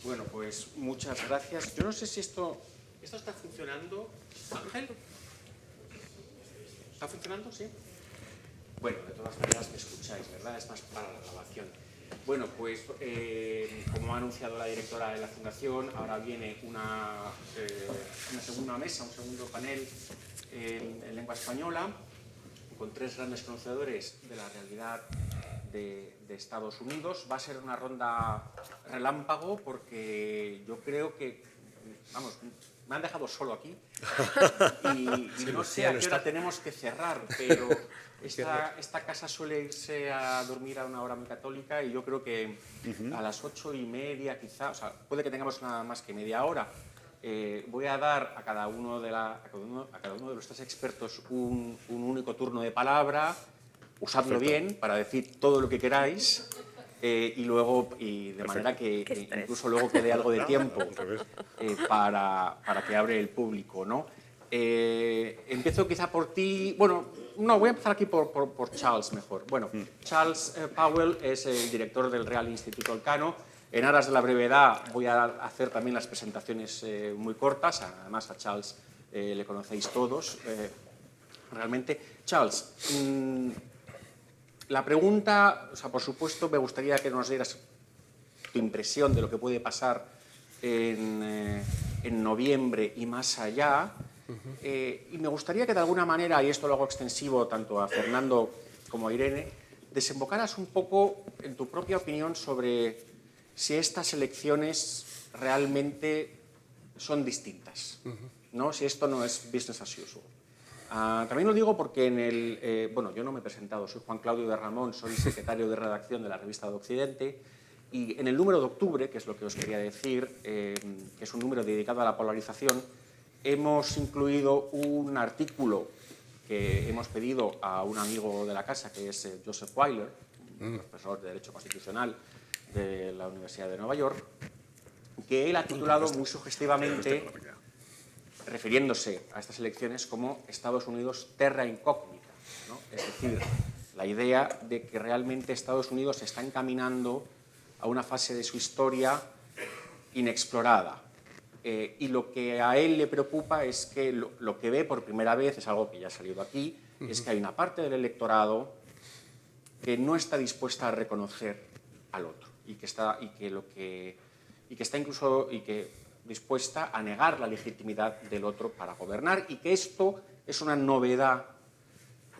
Bueno, pues muchas gracias. Yo no sé si esto está funcionando. Ángel, ¿está funcionando? Sí. Bueno, de todas maneras me escucháis, ¿verdad? Es más para la grabación. Bueno, pues como ha anunciado la directora de la Fundación, ahora viene una segunda mesa, un segundo panel en lengua española, con tres grandes conocedores de la realidad de Estados Unidos. Va a ser una ronda relámpago porque yo creo que, vamos, me han dejado solo aquí y no sé a qué hora tenemos que cerrar, pero esta casa suele irse a dormir a una hora muy católica y yo creo que a las 8:30 quizá, o sea, puede que tengamos nada más que media hora. Voy a dar a cada uno de los tres expertos un único turno de palabra. Usadlo bien para decir todo lo que queráis y de manera que incluso luego quede algo de tiempo para que hable el público, ¿no? Empiezo quizá por ti. Bueno, no, voy a empezar aquí por Charles mejor. Bueno, Charles Powell es el director del Real Instituto Elcano. En aras de la brevedad voy a hacer también las presentaciones muy cortas. Además a Charles le conocéis todos. Realmente, Charles, la pregunta, o sea, por supuesto, me gustaría que nos dieras tu impresión de lo que puede pasar en noviembre y más allá. Y me gustaría que de alguna manera, y esto lo hago extensivo tanto a Fernando como a Irene, desembocaras un poco en tu propia opinión sobre si estas elecciones realmente son distintas, ¿no? Si esto no es business as usual. También lo digo porque bueno, yo no me he presentado, soy Juan Claudio de Ramón, soy secretario de redacción de la revista de Occidente, y en el número de octubre, que es lo que os quería decir, que es un número dedicado a la polarización, hemos incluido un artículo que hemos pedido a un amigo de la casa, que es Joseph Weiler, profesor de Derecho Constitucional de la Universidad de Nueva York, que él ha titulado muy sugestivamente, refiriéndose a estas elecciones como Estados Unidos terra incógnita, ¿no? Es decir, la idea de que realmente Estados Unidos se está encaminando a una fase de su historia inexplorada. Y lo que a él le preocupa es que lo que ve por primera vez, es algo que ya ha salido aquí, es que hay una parte del electorado que no está dispuesta a reconocer al otro y que está incluso dispuesta a negar la legitimidad del otro para gobernar, y que esto es una novedad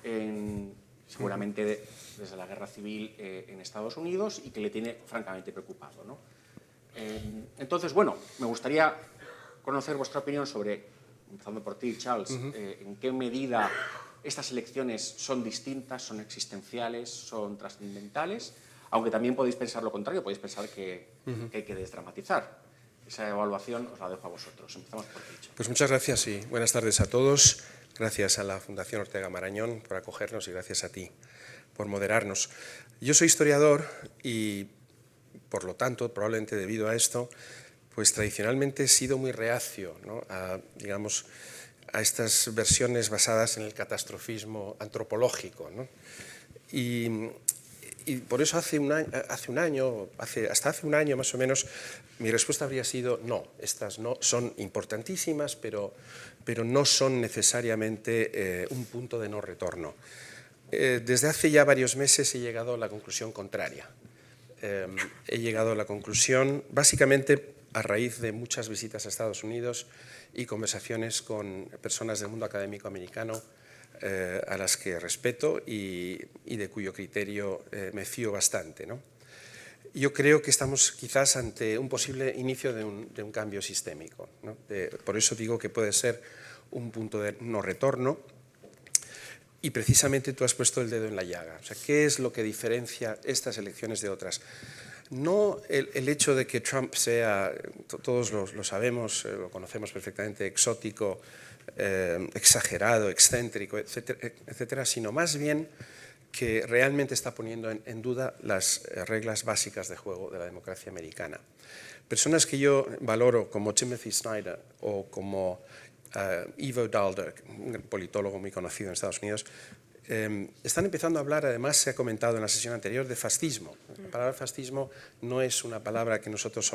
en seguramente desde la guerra civil en Estados Unidos y que le tiene francamente preocupado, ¿no? Entonces, bueno, me gustaría conocer vuestra opinión sobre, empezando por ti, Charles, en qué medida estas elecciones son distintas, son existenciales, son trascendentales, aunque también podéis pensar lo contrario, podéis pensar que hay que desdramatizar. Esa evaluación os la dejo a vosotros. Empezamos por ti, Charles. Pues muchas gracias y buenas tardes a todos. Gracias a la Fundación Ortega Marañón por acogernos y gracias a ti por moderarnos. Yo soy historiador y, por lo tanto, probablemente debido a esto, pues tradicionalmente he sido muy reacio, ¿no?, a estas versiones basadas en el catastrofismo antropológico, ¿no? Y por eso hasta hace un año más o menos, mi respuesta habría sido no, estas no son importantísimas, pero no son necesariamente un punto de no retorno. Desde hace ya varios meses he llegado a la conclusión contraria. He llegado a la conclusión, básicamente a raíz de muchas visitas a Estados Unidos y conversaciones con personas del mundo académico americano, a las que respeto y de cuyo criterio me fío bastante, ¿no? Yo creo que estamos quizás ante un posible inicio de un cambio sistémico, ¿no? Por eso digo que puede ser un punto de no retorno. Y precisamente tú has puesto el dedo en la llaga. O sea, ¿qué es lo que diferencia estas elecciones de otras? No el hecho de que Trump sea, todos lo sabemos, lo conocemos perfectamente, exótico, exagerado, excéntrico, etcétera, etcétera, sino más bien que realmente está poniendo en duda las reglas básicas de juego de la democracia americana. Personas que yo valoro como Timothy Snyder o como Ivo Daalder, un politólogo muy conocido en Estados Unidos, están empezando a hablar, además se ha comentado en la sesión anterior, de fascismo. La palabra fascismo no es una palabra que nosotros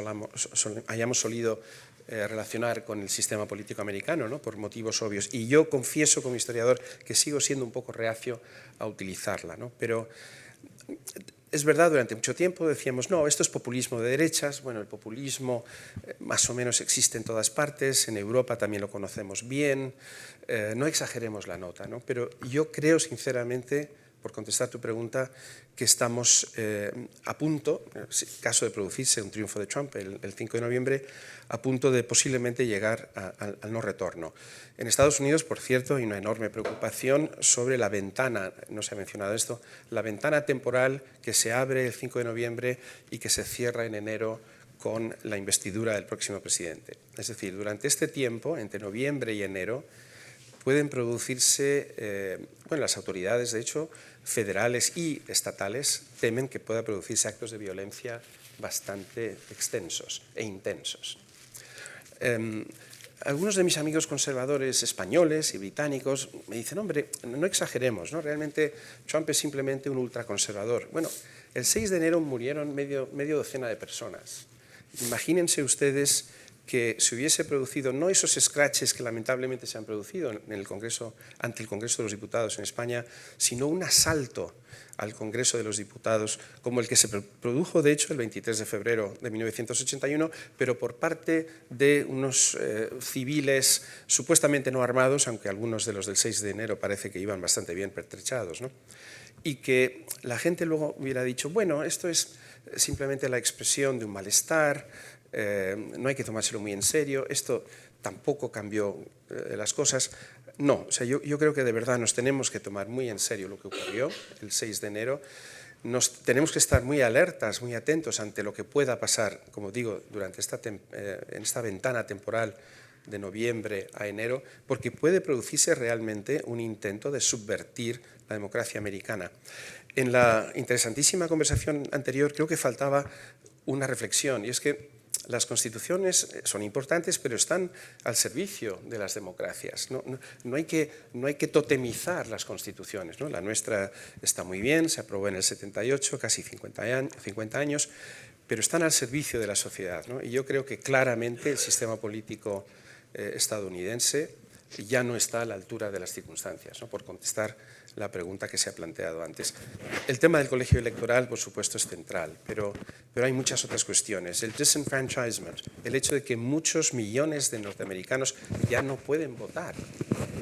hayamos solido relacionar con el sistema político americano, ¿no?, por motivos obvios. Y yo confieso como historiador que sigo siendo un poco reacio a utilizarla, ¿no? Pero es verdad, durante mucho tiempo decíamos, no, esto es populismo de derechas. Bueno, el populismo más o menos existe en todas partes, en Europa también lo conocemos bien, no exageremos la nota, ¿no? Pero yo creo sinceramente, por contestar tu pregunta, que estamos a punto, en caso de producirse un triunfo de Trump el 5 de noviembre, a punto de posiblemente llegar al no retorno. En Estados Unidos, por cierto, hay una enorme preocupación sobre la ventana, no se ha mencionado esto, la ventana temporal que se abre el 5 de noviembre y que se cierra en enero con la investidura del próximo presidente. Es decir, durante este tiempo, entre noviembre y enero, pueden producirse, bueno, las autoridades, de hecho, federales y estatales, temen que pueda producirse actos de violencia bastante extensos e intensos. Algunos de mis amigos conservadores españoles y británicos me dicen, hombre, no exageremos, ¿no? Realmente Trump es simplemente un ultraconservador. Bueno, el 6 de enero murieron medio docena de personas. Imagínense ustedes que se hubiese producido, no esos scratches que lamentablemente se han producido en el Congreso, ante el Congreso de los Diputados en España, sino un asalto al Congreso de los Diputados, como el que se produjo, de hecho, el 23 de febrero de 1981, pero por parte de unos civiles supuestamente no armados, aunque algunos de los del 6 de enero parece que iban bastante bien pertrechados, ¿no? Y que la gente luego hubiera dicho, bueno, esto es simplemente la expresión de un malestar, no hay que tomárselo muy en serio, esto tampoco cambió las cosas. No, o sea, yo creo que de verdad nos tenemos que tomar muy en serio lo que ocurrió el 6 de enero, tenemos que estar muy alertas, muy atentos ante lo que pueda pasar, como digo, durante en esta ventana temporal de noviembre a enero, porque puede producirse realmente un intento de subvertir la democracia americana. En la interesantísima conversación anterior creo que faltaba una reflexión, y es que las constituciones son importantes, pero están al servicio de las democracias. No hay que totemizar las constituciones, ¿no? La nuestra está muy bien, se aprobó en el 78, casi 50 años, pero están al servicio de la sociedad, ¿no? Y yo creo que claramente el sistema político estadounidense ya no está a la altura de las circunstancias, ¿no? Por contestar la pregunta que se ha planteado antes. El tema del colegio electoral, por supuesto, es central, pero hay muchas otras cuestiones. El disenfranchisement, el hecho de que muchos millones de norteamericanos ya no pueden votar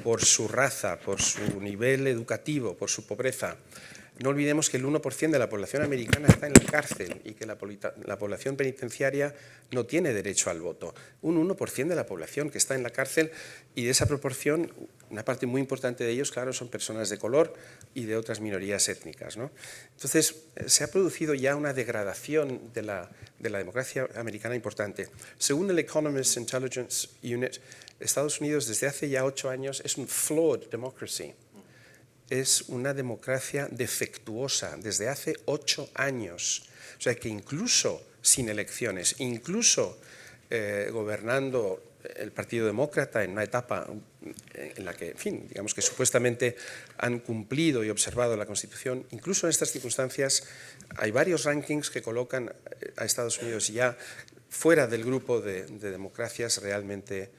por su raza, por su nivel educativo, por su pobreza. No olvidemos que el 1% de la población americana está en la cárcel y que la población penitenciaria no tiene derecho al voto. Un 1% de la población que está en la cárcel, y de esa proporción, una parte muy importante de ellos, claro, son personas de color y de otras minorías étnicas, ¿no? Entonces, se ha producido ya una degradación de la democracia americana importante. Según el Economist Intelligence Unit, Estados Unidos desde hace ya 8 años es un flawed democracy. Es una democracia defectuosa desde hace 8 años. O sea que incluso sin elecciones, incluso gobernando el Partido Demócrata en una etapa en la que, en fin, digamos que supuestamente han cumplido y observado la Constitución, incluso en estas circunstancias hay varios rankings que colocan a Estados Unidos ya fuera del grupo de democracias realmente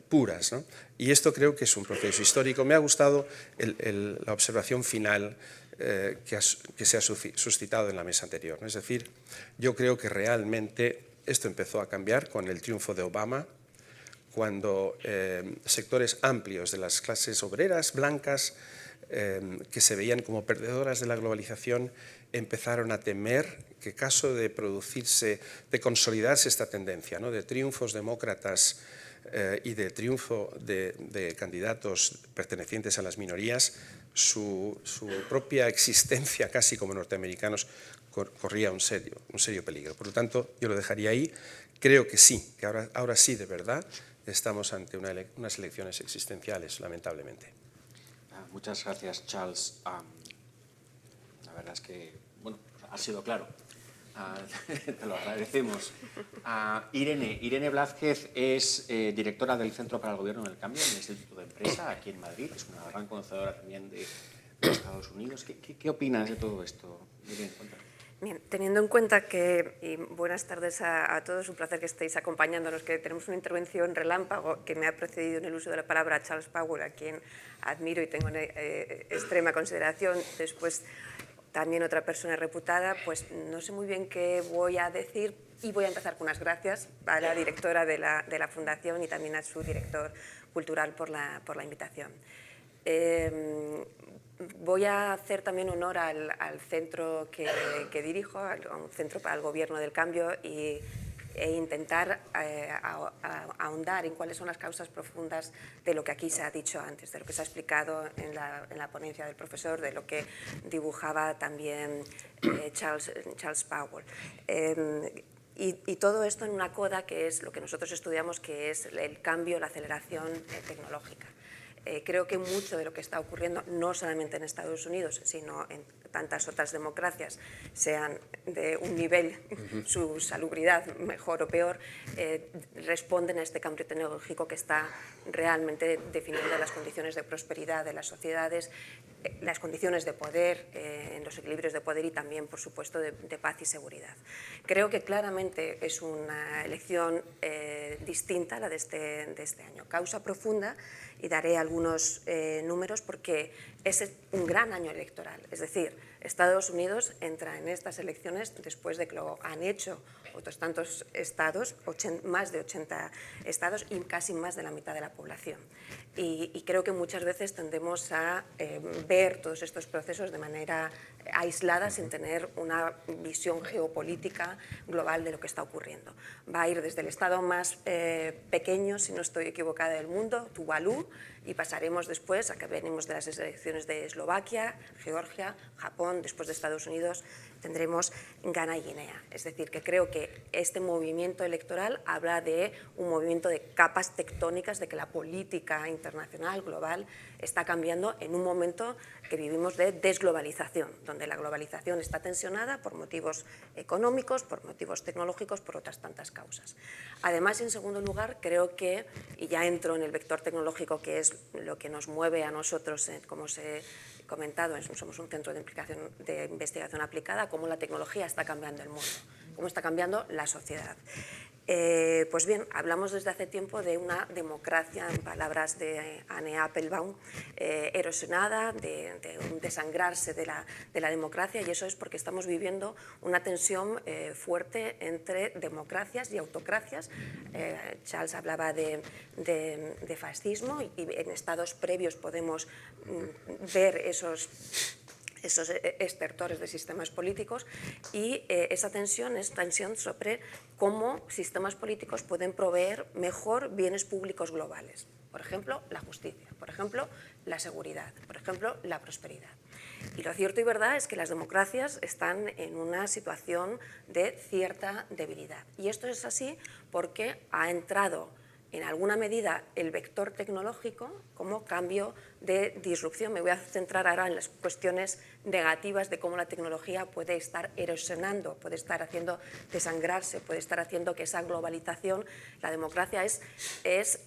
puras, ¿no? Y esto creo que es un proceso histórico. Me ha gustado la observación final que se ha suscitado en la mesa anterior, ¿no? Es decir, yo creo que realmente esto empezó a cambiar con el triunfo de Obama, cuando sectores amplios de las clases obreras blancas que se veían como perdedoras de la globalización empezaron a temer que caso de producirse, de consolidarse esta tendencia, ¿no?, de triunfos demócratas y de triunfo de candidatos pertenecientes a las minorías, su propia existencia casi como norteamericanos corría un serio peligro. Por lo tanto, yo lo dejaría ahí. Creo que sí, que ahora sí de verdad estamos ante unas elecciones existenciales, lamentablemente. Muchas gracias, Charles. La verdad es que, bueno, ha sido claro. Te lo agradecemos. Irene Blázquez es directora del Centro para el Gobierno del Cambio en el Instituto de Empresa, aquí en Madrid. Es una gran conocedora también de Estados Unidos. ¿Qué opinas de todo esto, Irene? Cuéntanos. Bien, teniendo en cuenta que, y buenas tardes a todos, un placer que estéis acompañándonos, que tenemos una intervención relámpago que me ha precedido en el uso de la palabra Charles Powell, a quien admiro y tengo en extrema consideración, después también otra persona reputada, pues no sé muy bien qué voy a decir y voy a empezar con unas gracias a la directora de la Fundación y también a su director cultural por la invitación. Voy a hacer también honor al centro que dirijo, a un centro para el Gobierno del Cambio e intentar ahondar en cuáles son las causas profundas de lo que aquí se ha dicho antes, de lo que se ha explicado en la ponencia del profesor, de lo que dibujaba también Charles Powell. Y todo esto en una coda que es lo que nosotros estudiamos, que es el cambio, la aceleración tecnológica. Creo que mucho de lo que está ocurriendo, no solamente en Estados Unidos, sino en tantas otras democracias, sean de un nivel, su salubridad mejor o peor, responden a este cambio tecnológico que está realmente definiendo las condiciones de prosperidad de las sociedades, las condiciones de poder, en los equilibrios de poder y también, por supuesto, de paz y seguridad. Creo que claramente es una elección distinta a la de este año. Causa profunda, y daré algunos números porque es un gran año electoral. Es decir, Estados Unidos entra en estas elecciones después de que lo han hecho otros tantos estados, más de 80 estados y casi más de la mitad de la población. Y creo que muchas veces tendemos a ver todos estos procesos de manera aislada, sin tener una visión geopolítica global de lo que está ocurriendo. Va a ir desde el estado más pequeño, si no estoy equivocada, del mundo, Tuvalu, y pasaremos después a que venimos de las elecciones de Eslovaquia, Georgia, Japón, después de Estados Unidos tendremos Ghana y Guinea. Es decir, que creo que este movimiento electoral habla de un movimiento de capas tectónicas, de que la política internacional, global, está cambiando en un momento que vivimos de desglobalización, donde la globalización está tensionada por motivos económicos, por motivos tecnológicos, por otras tantas causas. Además, en segundo lugar, creo que, y ya entro en el vector tecnológico, que es lo que nos mueve a nosotros, como se ha comentado, somos un centro de investigación aplicada, cómo la tecnología está cambiando el mundo, cómo está cambiando la sociedad. Pues bien, hablamos desde hace tiempo de una democracia, en palabras de Anne Applebaum, erosionada, de un desangrarse de la democracia, y eso es porque estamos viviendo una tensión fuerte entre democracias y autocracias. Charles hablaba de fascismo, y en estados previos podemos ver esos estertores de sistemas políticos, y esa tensión es tensión sobre cómo sistemas políticos pueden proveer mejor bienes públicos globales. Por ejemplo, la justicia, por ejemplo, la seguridad, por ejemplo, la prosperidad. Y lo cierto y verdad es que las democracias están en una situación de cierta debilidad. Y esto es así porque ha entrado en alguna medida el vector tecnológico como cambio de disrupción. Me voy a centrar ahora en las cuestiones negativas de cómo la tecnología puede estar erosionando, puede estar haciendo desangrarse, puede estar haciendo que esa globalización, la democracia es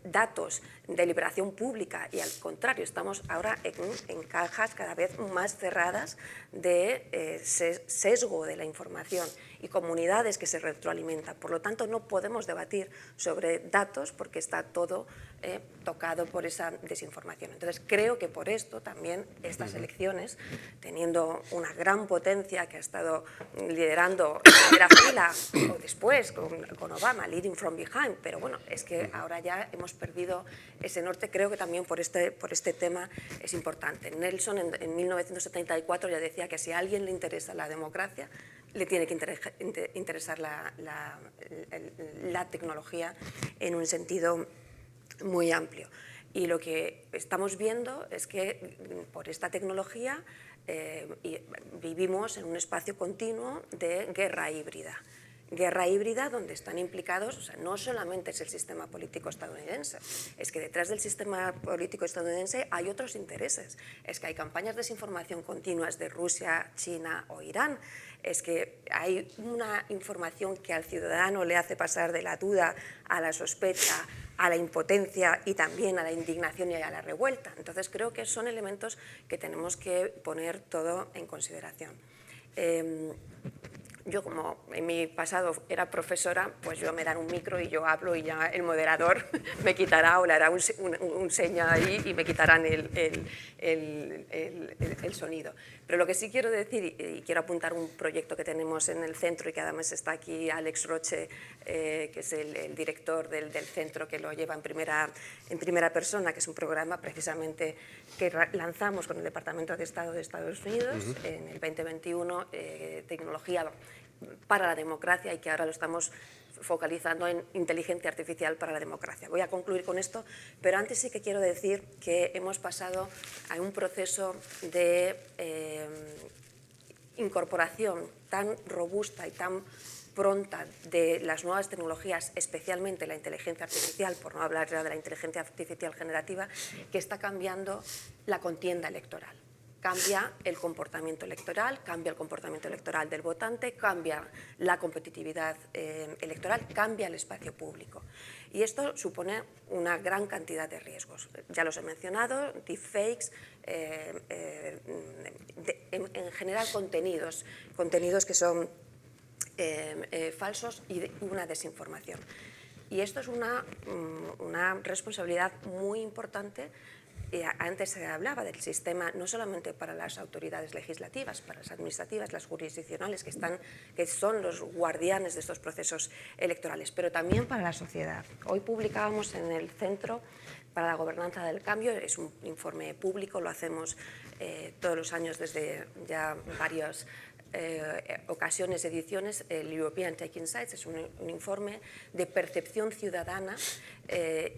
datos de liberación pública, y al contrario, estamos ahora en cajas cada vez más cerradas de sesgo de la información y comunidades que se retroalimentan. Por lo tanto, no podemos debatir sobre datos porque está todo tocado por esa desinformación. Entonces, creo que por esto también estas elecciones, teniendo una gran potencia que ha estado liderando en primera fila, o después con Obama, leading from behind, pero bueno, es que ahora ya hemos perdido ese norte. Creo que también por este tema es importante. Nelson en 1974 ya decía que si a alguien le interesa la democracia, le tiene que interesar la tecnología en un sentido muy amplio. Y lo que estamos viendo es que por esta tecnología vivimos en un espacio continuo de guerra híbrida. Guerra híbrida donde están implicados, o sea, no solamente es el sistema político estadounidense, es que detrás del sistema político estadounidense hay otros intereses, es que hay campañas de desinformación continuas de Rusia, China o Irán, es que hay una información que al ciudadano le hace pasar de la duda a la sospecha, a la impotencia y también a la indignación y a la revuelta. Entonces creo que son elementos que tenemos que poner todo en consideración. Yo, como en mi pasado era profesora, pues yo me dan un micro y yo hablo y ya el moderador me quitará o le hará un seña ahí y me quitarán el sonido. Pero lo que sí quiero decir, y quiero apuntar un proyecto que tenemos en el centro y que además está aquí Alex Roche, que es el director del centro, que lo lleva en primera persona, que es un programa precisamente que lanzamos con el Departamento de Estado de Estados Unidos en el 2021, tecnología para la democracia, y que ahora lo estamos focalizando en inteligencia artificial para la democracia. Voy a concluir con esto, pero antes sí que quiero decir que hemos pasado a un proceso de incorporación tan robusta y tan pronta de las nuevas tecnologías, especialmente la inteligencia artificial, por no hablar ya de la inteligencia artificial generativa, que está cambiando la contienda electoral. Cambia el comportamiento electoral, cambia el comportamiento electoral del votante, cambia la competitividad electoral, cambia el espacio público. Y esto supone una gran cantidad de riesgos. Ya los he mencionado, deepfakes, en general contenidos que son falsos y una desinformación. Y esto es una responsabilidad muy importante. Antes se hablaba del sistema no solamente para las autoridades legislativas, para las administrativas, las jurisdiccionales, que son los guardianes de estos procesos electorales, pero también para la sociedad. Hoy publicábamos en el Centro para la Gobernanza del Cambio, es un informe público, lo hacemos todos los años desde ya varias ocasiones, ediciones, el European Tech Insights, es un informe de percepción ciudadana,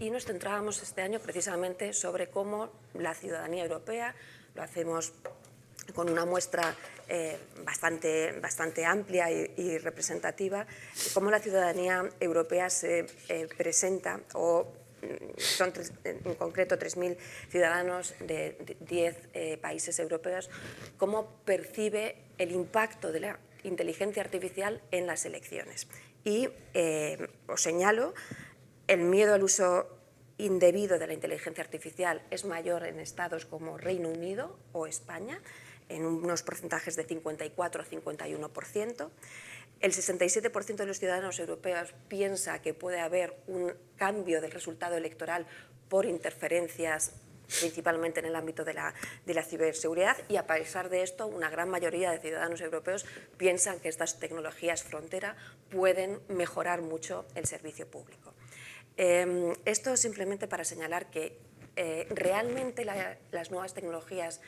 y nos centrábamos este año precisamente sobre cómo la ciudadanía europea, lo hacemos con una muestra bastante amplia y representativa, cómo la ciudadanía europea se presenta, o son en concreto 3.000 ciudadanos de 10 países europeos, cómo percibe el impacto de la inteligencia artificial en las elecciones. Y os señalo, el miedo al uso indebido de la inteligencia artificial es mayor en estados como Reino Unido o España, en unos porcentajes de 54 a 51%. El 67% de los ciudadanos europeos piensa que puede haber un cambio del resultado electoral por interferencias, principalmente en el ámbito de la ciberseguridad, y a pesar de esto, una gran mayoría de ciudadanos europeos piensan que estas tecnologías frontera pueden mejorar mucho el servicio público. Esto es simplemente para señalar que realmente las nuevas tecnologías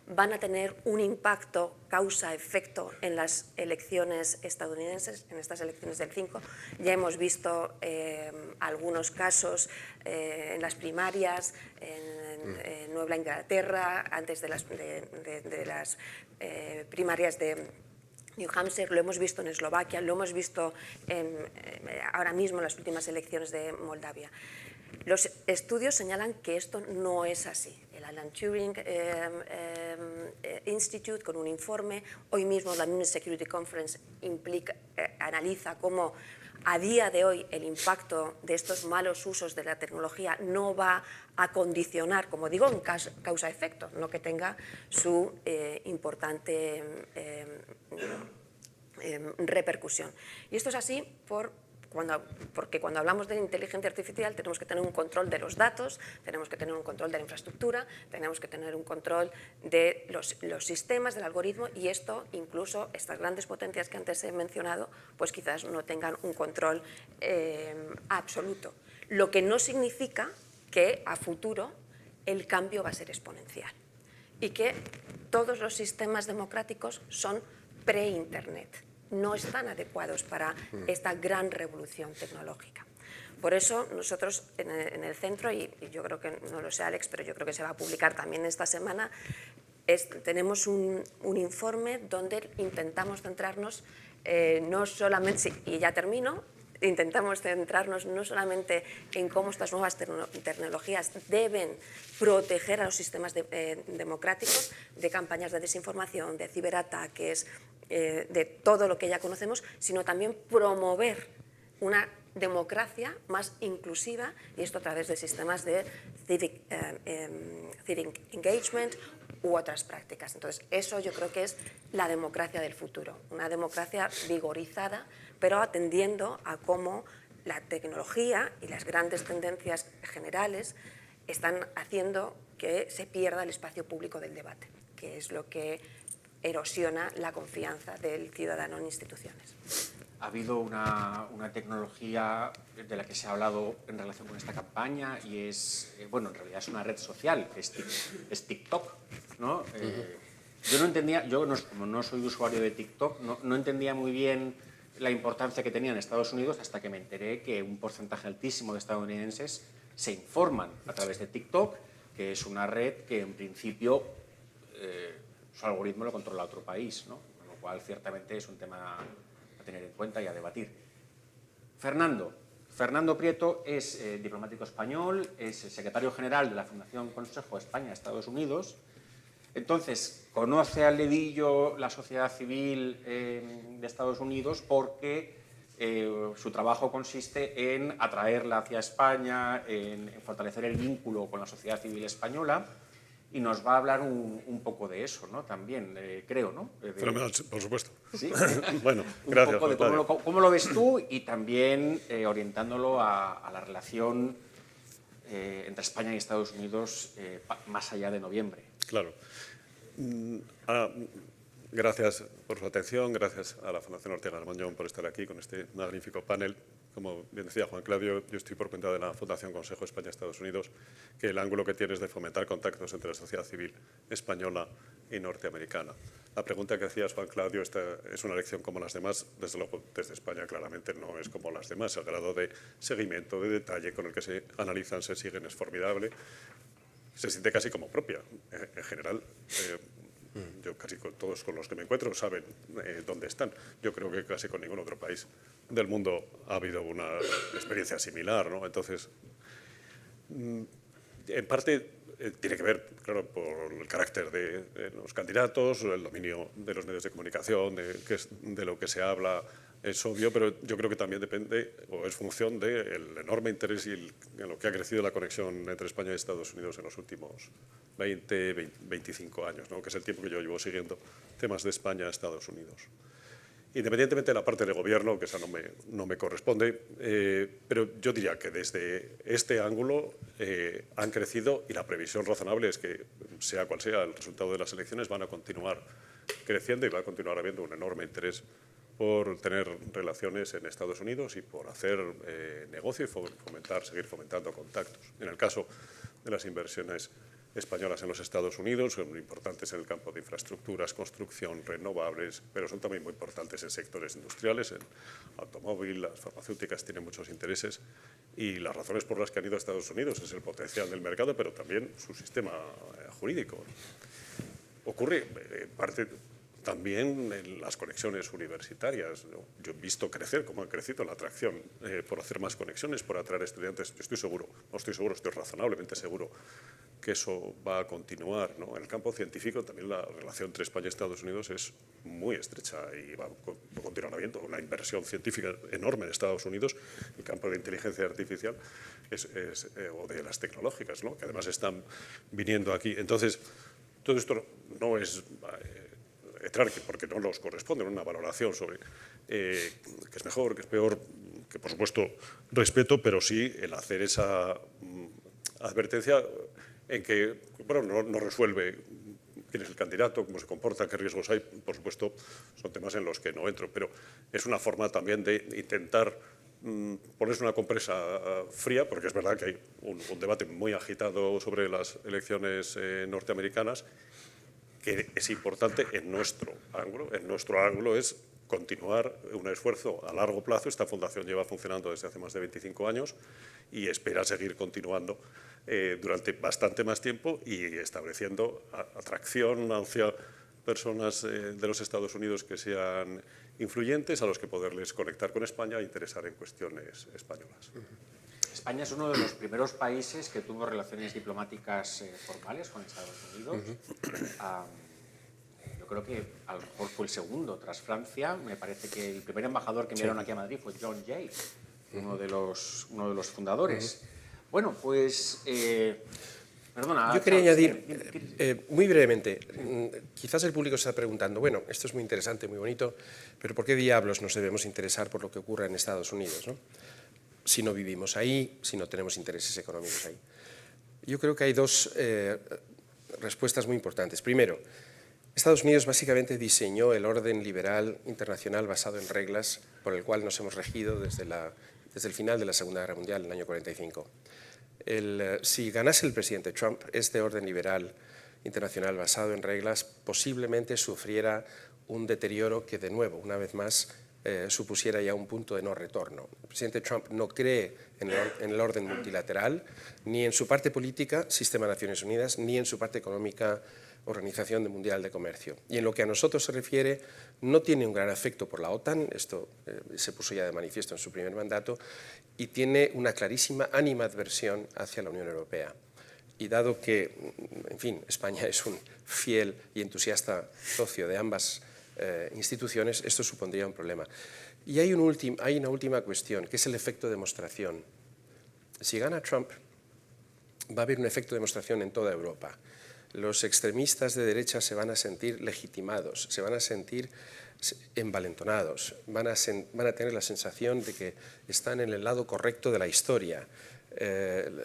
van a tener un impacto causa-efecto en las elecciones estadounidenses, en estas elecciones del 5. Ya hemos visto algunos casos en las primarias, en Nueva Inglaterra, antes de las primarias de New Hampshire, lo hemos visto en Eslovaquia, lo hemos visto ahora mismo en las últimas elecciones de Moldavia. Los estudios señalan que esto no es así. El Alan Turing Institute, con un informe, hoy mismo la Munich Security Conference analiza cómo a día de hoy el impacto de estos malos usos de la tecnología no va a condicionar, como digo, en causa-efecto, no que tenga su importante repercusión. Y esto es así porque cuando hablamos de inteligencia artificial tenemos que tener un control de los datos, tenemos que tener un control de la infraestructura, tenemos que tener un control de los sistemas, del algoritmo, y esto, incluso estas grandes potencias que antes he mencionado, pues quizás no tengan un control absoluto. Lo que no significa que a futuro el cambio va a ser exponencial y que todos los sistemas democráticos son pre-Internet. No están adecuados para esta gran revolución tecnológica. Por eso nosotros en el centro, y yo creo que, no lo sé Alex, pero yo creo que se va a publicar también esta semana, tenemos un informe donde intentamos centrarnos no solamente, y ya termino, intentamos centrarnos no solamente en cómo estas nuevas tecnologías deben proteger a los sistemas democráticos de campañas de desinformación, de ciberataques, de todo lo que ya conocemos, sino también promover una democracia más inclusiva, y esto a través de sistemas de civic engagement u otras prácticas. Entonces, eso yo creo que es la democracia del futuro, una democracia vigorizada, pero atendiendo a cómo la tecnología y las grandes tendencias generales están haciendo que se pierda el espacio público del debate, que es lo que erosiona la confianza del ciudadano en instituciones. Ha habido una tecnología de la que se ha hablado en relación con esta campaña y es, bueno, en realidad es una red social, es TikTok, ¿no? Yo no entendía, como no soy usuario de TikTok, no entendía muy bien la importancia que tenía en Estados Unidos hasta que me enteré que un porcentaje altísimo de estadounidenses se informan a través de TikTok, que es una red que en principio su algoritmo lo controla otro país, ¿no? Con lo cual ciertamente es un tema a tener en cuenta y a debatir. Fernando Prieto es diplomático español, es secretario general de la Fundación Consejo España-Estados Unidos. Entonces, conoce al dedillo la sociedad civil de Estados Unidos porque su trabajo consiste en atraerla hacia España, en fortalecer el vínculo con la sociedad civil española, y nos va a hablar un poco de eso, ¿no? También, creo, ¿no? Fenomenal, por supuesto. ¿Sí? Bueno, gracias. Un poco de cómo lo ves tú y también orientándolo a la relación entre España y Estados Unidos más allá de noviembre. Claro. Gracias por su atención, gracias a la Fundación Ortega Armañón por estar aquí con este magnífico panel. Como bien decía Juan Claudio, yo estoy por cuenta de la Fundación Consejo España-Estados Unidos, que el ángulo que tiene es de fomentar contactos entre la sociedad civil española y norteamericana. La pregunta que hacías, Juan Claudio, esta es una elección como las demás, desde luego desde España claramente no es como las demás. El grado de seguimiento, de detalle con el que se analizan, se siguen es formidable. Se siente casi como propia. En general, yo casi con todos con los que me encuentro saben dónde están. Yo creo que casi con ningún otro país del mundo ha habido una experiencia similar, ¿no? Entonces, en parte tiene que ver, claro, por el carácter de los candidatos, el dominio de los medios de comunicación, de lo que se habla, es obvio, pero yo creo que también depende o es función del enorme interés y en lo que ha crecido la conexión entre España y Estados Unidos en los últimos 25 años, ¿no? Que es el tiempo que yo llevo siguiendo temas de España a Estados Unidos. Independientemente de la parte de gobierno, que esa no me corresponde, pero yo diría que desde este ángulo han crecido y la previsión razonable es que, sea cual sea el resultado de las elecciones, van a continuar creciendo y va a continuar habiendo un enorme interés por tener relaciones en Estados Unidos y por hacer negocio y seguir fomentando contactos. En el caso de las inversiones españolas en los Estados Unidos, son muy importantes en el campo de infraestructuras, construcción, renovables, pero son también muy importantes en sectores industriales, en automóvil, las farmacéuticas tienen muchos intereses y las razones por las que han ido a Estados Unidos es el potencial del mercado, pero también su sistema jurídico. Ocurre en parte también en las conexiones universitarias, ¿no? Yo he visto crecer, como ha crecido la atracción por hacer más conexiones, por atraer estudiantes. Yo estoy seguro, no estoy seguro, estoy razonablemente seguro que eso va a continuar, ¿no? En el campo científico también la relación entre España y Estados Unidos es muy estrecha y va a continuar habiendo una inversión científica enorme en Estados Unidos, el campo de inteligencia artificial o de las tecnológicas, ¿no? Que además están viniendo aquí. Entonces, todo esto no es entrar, porque no nos corresponde una valoración sobre que es mejor, que es peor, que por supuesto respeto, pero sí el hacer esa advertencia en que bueno, no resuelve quién es el candidato, cómo se comporta, qué riesgos hay. Por supuesto, son temas en los que no entro, pero es una forma también de intentar ponerse una compresa fría, porque es verdad que hay un debate muy agitado sobre las elecciones norteamericanas, que es importante en nuestro ángulo. En nuestro ángulo es continuar un esfuerzo a largo plazo. Esta fundación lleva funcionando desde hace más de 25 años y espera seguir continuando durante bastante más tiempo y estableciendo atracción hacia personas de los Estados Unidos que sean influyentes, a los que poderles conectar con España e interesar en cuestiones españolas. España es uno de los primeros países que tuvo relaciones diplomáticas formales con Estados Unidos. Yo creo que a lo mejor fue el segundo tras Francia. Me parece que el primer embajador que enviaron aquí a Madrid fue John Jay, uno de los fundadores. Bueno, pues... perdona. Yo quería añadir, muy brevemente, quizás el público se está preguntando, bueno, esto es muy interesante, muy bonito, pero ¿por qué diablos nos debemos interesar por lo que ocurra en Estados Unidos, ¿no? Si no vivimos ahí, si no tenemos intereses económicos ahí? Yo creo que hay dos respuestas muy importantes. Primero, Estados Unidos básicamente diseñó el orden liberal internacional basado en reglas por el cual nos hemos regido desde el final de la Segunda Guerra Mundial, en el año 45. Si ganase el presidente Trump, este orden liberal internacional basado en reglas posiblemente sufriera un deterioro que, de nuevo, una vez más, supusiera ya un punto de no retorno. El presidente Trump no cree en el orden multilateral, ni en su parte política, Sistema de Naciones Unidas, ni en su parte económica, Organización Mundial de Comercio. Y en lo que a nosotros se refiere, no tiene un gran afecto por la OTAN, esto se puso ya de manifiesto en su primer mandato, y tiene una clarísima animadversión hacia la Unión Europea. Y dado que, en fin, España es un fiel y entusiasta socio de ambas instituciones, esto supondría un problema. Y hay una última cuestión, que es el efecto demostración. Si gana Trump, va a haber un efecto demostración en toda Europa. Los extremistas de derecha se van a sentir legitimados, se van a sentir envalentonados, van a tener la sensación de que están en el lado correcto de la historia.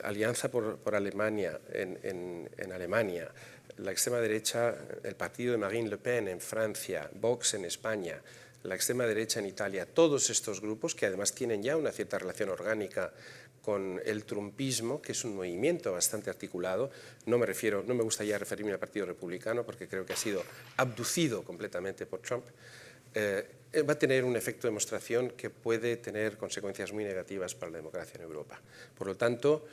Alianza por Alemania, en Alemania, la extrema derecha, el partido de Marine Le Pen en Francia, Vox en España, la extrema derecha en Italia, todos estos grupos que además tienen ya una cierta relación orgánica con el trumpismo, que es un movimiento bastante articulado. No me gustaría referirme al Partido Republicano porque creo que ha sido abducido completamente por Trump. Va a tener un efecto de demostración que puede tener consecuencias muy negativas para la democracia en Europa. Por lo tanto,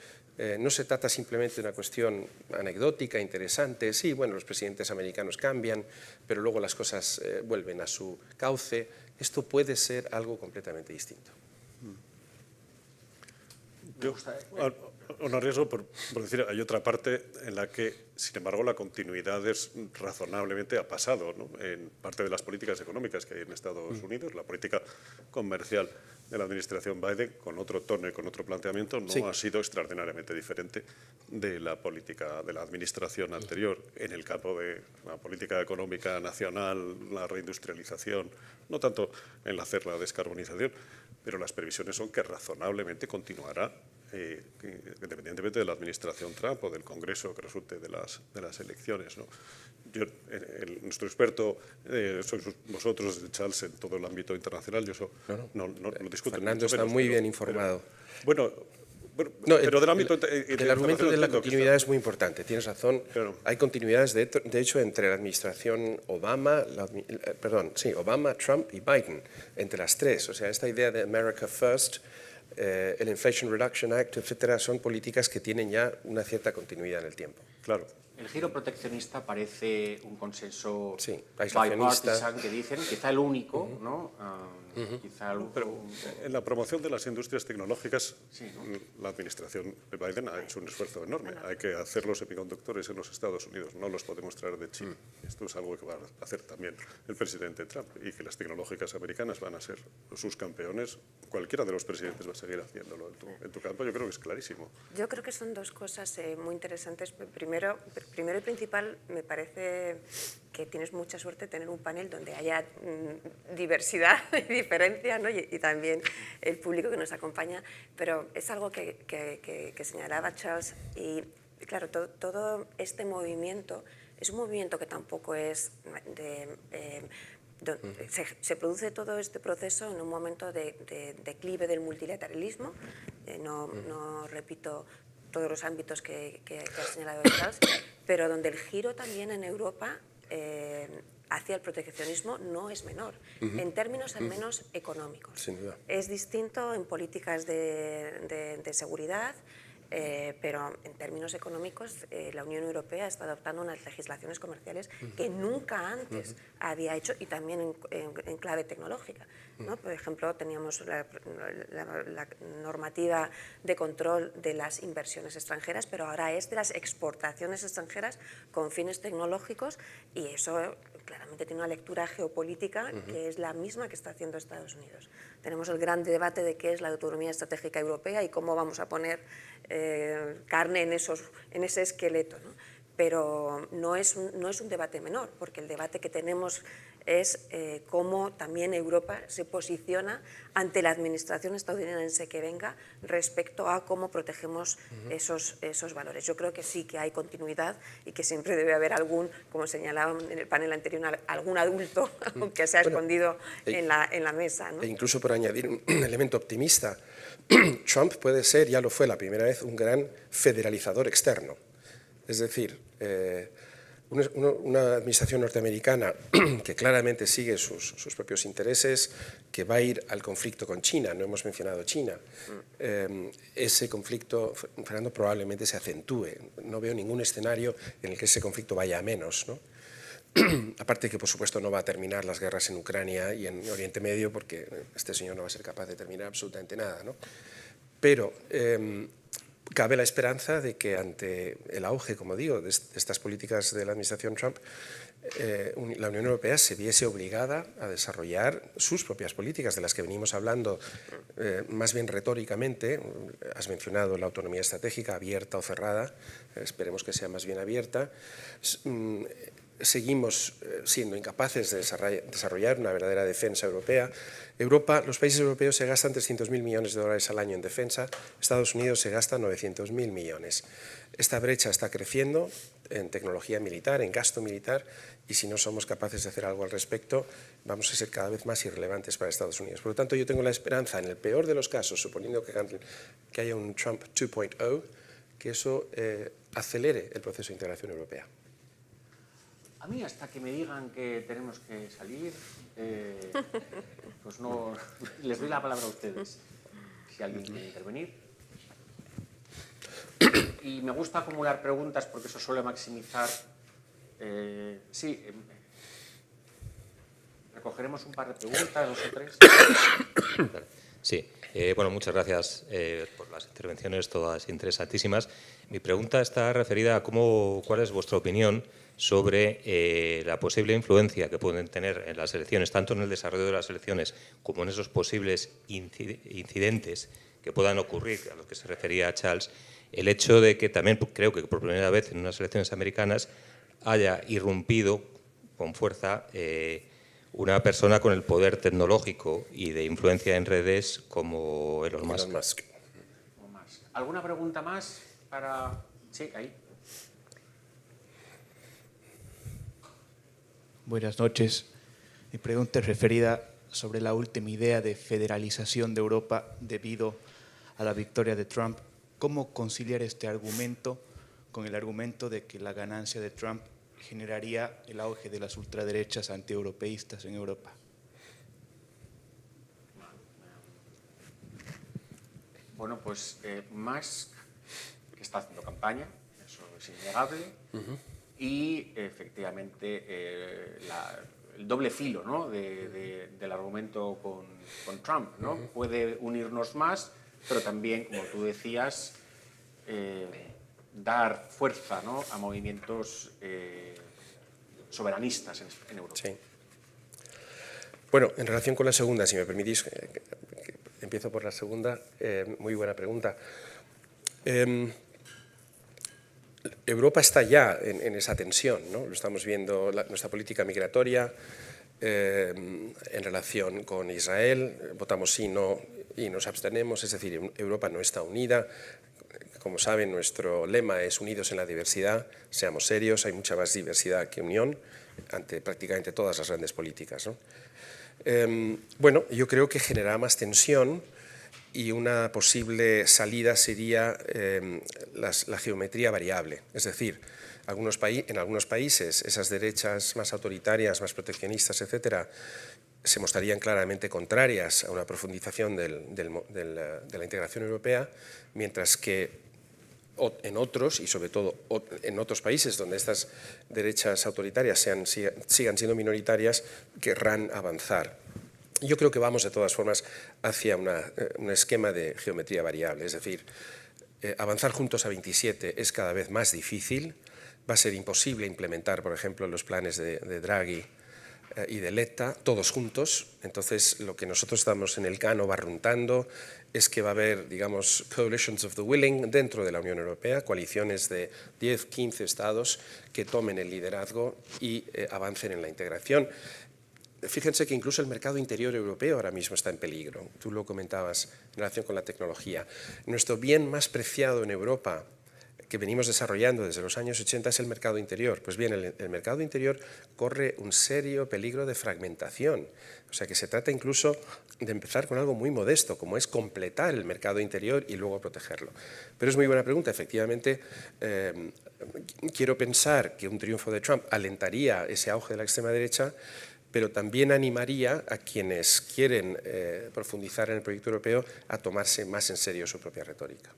no se trata simplemente de una cuestión anecdótica, interesante. Sí, bueno, los presidentes americanos cambian, pero luego las cosas vuelven a su cauce. Esto puede ser algo completamente distinto. Yo, un arriesgo por decir, hay otra parte en la que, sin embargo, la continuidad razonablemente ha pasado, ¿no? En parte de las políticas económicas que hay en Estados Unidos, la política comercial de la administración Biden, con otro tono y con otro planteamiento, no ha sido extraordinariamente diferente de la política de la administración anterior en el campo de la política económica nacional, la reindustrialización, no tanto en hacer la descarbonización, pero las previsiones son que razonablemente continuará, independientemente de la administración Trump o del Congreso que resulte de las elecciones, ¿no? Nuestro experto sois vosotros, Charles, en todo el ámbito internacional. Yo eso no discuto. Fernando está muy bien informado. Pero del ámbito el argumento de la continuidad es muy importante, tienes razón. Claro. Hay continuidades, de hecho, entre la administración Obama, Trump y Biden, entre las tres. O sea, esta idea de America First, el Inflation Reduction Act, etcétera, son políticas que tienen ya una cierta continuidad en el tiempo. Claro. El giro proteccionista parece un consenso aislacionista, bipartisan que dicen, quizá el único, ¿no? Pero en la promoción de las industrias tecnológicas, la administración de Biden ha hecho un esfuerzo enorme. Hay que hacer los semiconductores en los Estados Unidos, no los podemos traer de China. Esto es algo que va a hacer también el presidente Trump, y que las tecnológicas americanas van a ser sus campeones. Cualquiera de los presidentes va a seguir haciéndolo en tu campo. Yo creo que es clarísimo. Yo creo que son dos cosas muy interesantes. Primero y principal, me parece que tienes mucha suerte de tener un panel donde haya diversidad y diferencia, ¿no? y también el público que nos acompaña, pero es algo que señalaba Charles, y claro, todo este movimiento es un movimiento que tampoco es se produce todo este proceso en un momento de declive del multilateralismo, no repito todos los ámbitos que ha señalado Charles, pero donde el giro también en Europa hacia el proteccionismo no es menor, en términos al menos económicos. Sin duda. Es distinto en políticas de seguridad, pero en términos económicos la Unión Europea está adoptando unas legislaciones comerciales que nunca antes había hecho, y también en clave tecnológica, ¿no? Por ejemplo, teníamos la normativa de control de las inversiones extranjeras, pero ahora es de las exportaciones extranjeras con fines tecnológicos, y eso claramente tiene una lectura geopolítica que es la misma que está haciendo Estados Unidos. Tenemos el gran debate de qué es la autonomía estratégica europea y cómo vamos a poner carne en ese esqueleto, ¿no? Pero no es un debate menor, porque el debate que tenemos es cómo también Europa se posiciona ante la administración estadounidense que venga respecto a cómo protegemos esos valores. Yo creo que sí que hay continuidad y que siempre debe haber algún, como señalaba en el panel anterior, algún adulto que se ha escondido en la mesa, ¿no? E incluso por añadir un elemento optimista, Trump puede ser, ya lo fue la primera vez, un gran federalizador externo. Es decir, una administración norteamericana que claramente sigue sus propios intereses, que va a ir al conflicto con China, no hemos mencionado China, ese conflicto, Fernando, probablemente se acentúe. No veo ningún escenario en el que ese conflicto vaya a menos, ¿no? Aparte que, por supuesto, no va a terminar las guerras en Ucrania y en Oriente Medio, porque este señor no va a ser capaz de terminar absolutamente nada, ¿no? Pero cabe la esperanza de que ante el auge, como digo, de estas políticas de la administración Trump, la Unión Europea se viese obligada a desarrollar sus propias políticas, de las que venimos hablando más bien retóricamente. Has mencionado la autonomía estratégica, abierta o cerrada, esperemos que sea más bien abierta. Seguimos siendo incapaces de desarrollar una verdadera defensa europea. Los países europeos se gastan 300.000 millones de dólares al año en defensa, Estados Unidos se gasta 900.000 millones. Esta brecha está creciendo en tecnología militar, en gasto militar, y si no somos capaces de hacer algo al respecto, vamos a ser cada vez más irrelevantes para Estados Unidos. Por lo tanto, yo tengo la esperanza, en el peor de los casos, suponiendo que haya un Trump 2.0, que eso acelere el proceso de integración europea. A mí, hasta que me digan que tenemos que salir, pues no, les doy la palabra a ustedes, si alguien quiere intervenir. Y me gusta acumular preguntas porque eso suele maximizar. Recogeremos un par de preguntas, 2 o 3. Sí, bueno, muchas gracias por las intervenciones, todas interesantísimas. Mi pregunta está referida a cuál es vuestra opinión sobre la posible influencia que pueden tener en las elecciones, tanto en el desarrollo de las elecciones como en esos posibles incidentes que puedan ocurrir, a los que se refería Charles, el hecho de que también creo que por primera vez en unas elecciones americanas haya irrumpido con fuerza una persona con el poder tecnológico y de influencia en redes como Elon Musk. ¿Alguna pregunta más para...? Sí, ahí. Buenas noches. Mi pregunta es referida sobre la última idea de federalización de Europa debido a la victoria de Trump. ¿Cómo conciliar este argumento con el argumento de que la ganancia de Trump generaría el auge de las ultraderechas antieuropeístas en Europa? Bueno, pues Musk, que está haciendo campaña, eso es innegable, y efectivamente el doble filo, ¿no?, del argumento con Trump, ¿no? Puede unirnos más, pero también, como tú decías, dar fuerza, ¿no?, a movimientos soberanistas en Europa. Sí. Bueno, en relación con la segunda, si me permitís, empiezo por la segunda, muy buena pregunta. Europa está ya en esa tensión, ¿no? Lo estamos viendo, nuestra política migratoria en relación con Israel, votamos sí, no y nos abstenemos, es decir, Europa no está unida. Como saben, nuestro lema es unidos en la diversidad, seamos serios, hay mucha más diversidad que unión ante prácticamente todas las grandes políticas, ¿no? Bueno, yo creo que generará más tensión y una posible salida sería la geometría variable, es decir, en algunos países esas derechas más autoritarias, más proteccionistas, etcétera, se mostrarían claramente contrarias a una profundización de la integración europea, mientras que en otros, y sobre todo en otros países donde estas derechas autoritarias sigan siendo minoritarias, querrán avanzar. Yo creo que vamos de todas formas hacia un esquema de geometría variable, es decir, avanzar juntos a 27 es cada vez más difícil, va a ser imposible implementar, por ejemplo, los planes de Draghi y de Letta, todos juntos. Entonces, lo que nosotros estamos en el cano barruntando es que va a haber, digamos, coalitions of the willing dentro de la Unión Europea, coaliciones de 10, 15 estados que tomen el liderazgo y avancen en la integración. Fíjense que incluso el mercado interior europeo ahora mismo está en peligro. Tú lo comentabas en relación con la tecnología. Nuestro bien más preciado en Europa, que venimos desarrollando desde los años 80, es el mercado interior. Pues bien, el mercado interior corre un serio peligro de fragmentación. O sea que se trata incluso de empezar con algo muy modesto, como es completar el mercado interior y luego protegerlo. Pero es muy buena pregunta. Efectivamente, quiero pensar que un triunfo de Trump alentaría ese auge de la extrema derecha, pero también animaría a quienes quieren profundizar en el proyecto europeo a tomarse más en serio su propia retórica.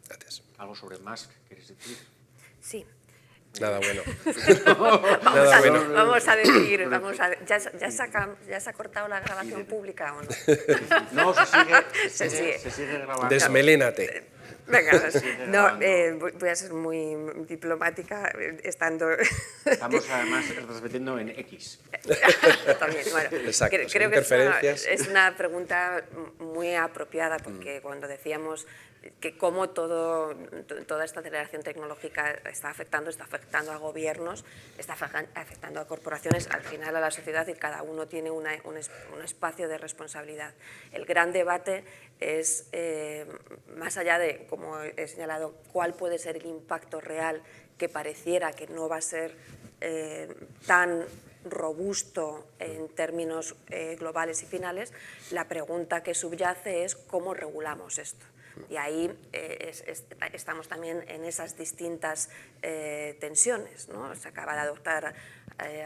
Gracias. ¿Algo sobre Musk quieres decir? Sí. Nada bueno. Vamos a decir, ¿ya se ha cortado la grabación pública o no? No, se sigue grabando. Desmelénate. Venga, no, voy a ser muy diplomática, estando... Estamos además transmitiendo en X. También, bueno, exacto, creo que es una pregunta muy apropiada, porque cuando decíamos que cómo toda esta aceleración tecnológica está afectando a gobiernos, está afectando a corporaciones, al final a la sociedad, y cada uno tiene un espacio de responsabilidad. El gran debate es, más allá de, como he señalado, cuál puede ser el impacto real, que pareciera que no va a ser tan robusto en términos globales y finales, la pregunta que subyace es cómo regulamos esto. Y ahí estamos también en esas distintas tensiones, ¿no? Se acaba de adoptar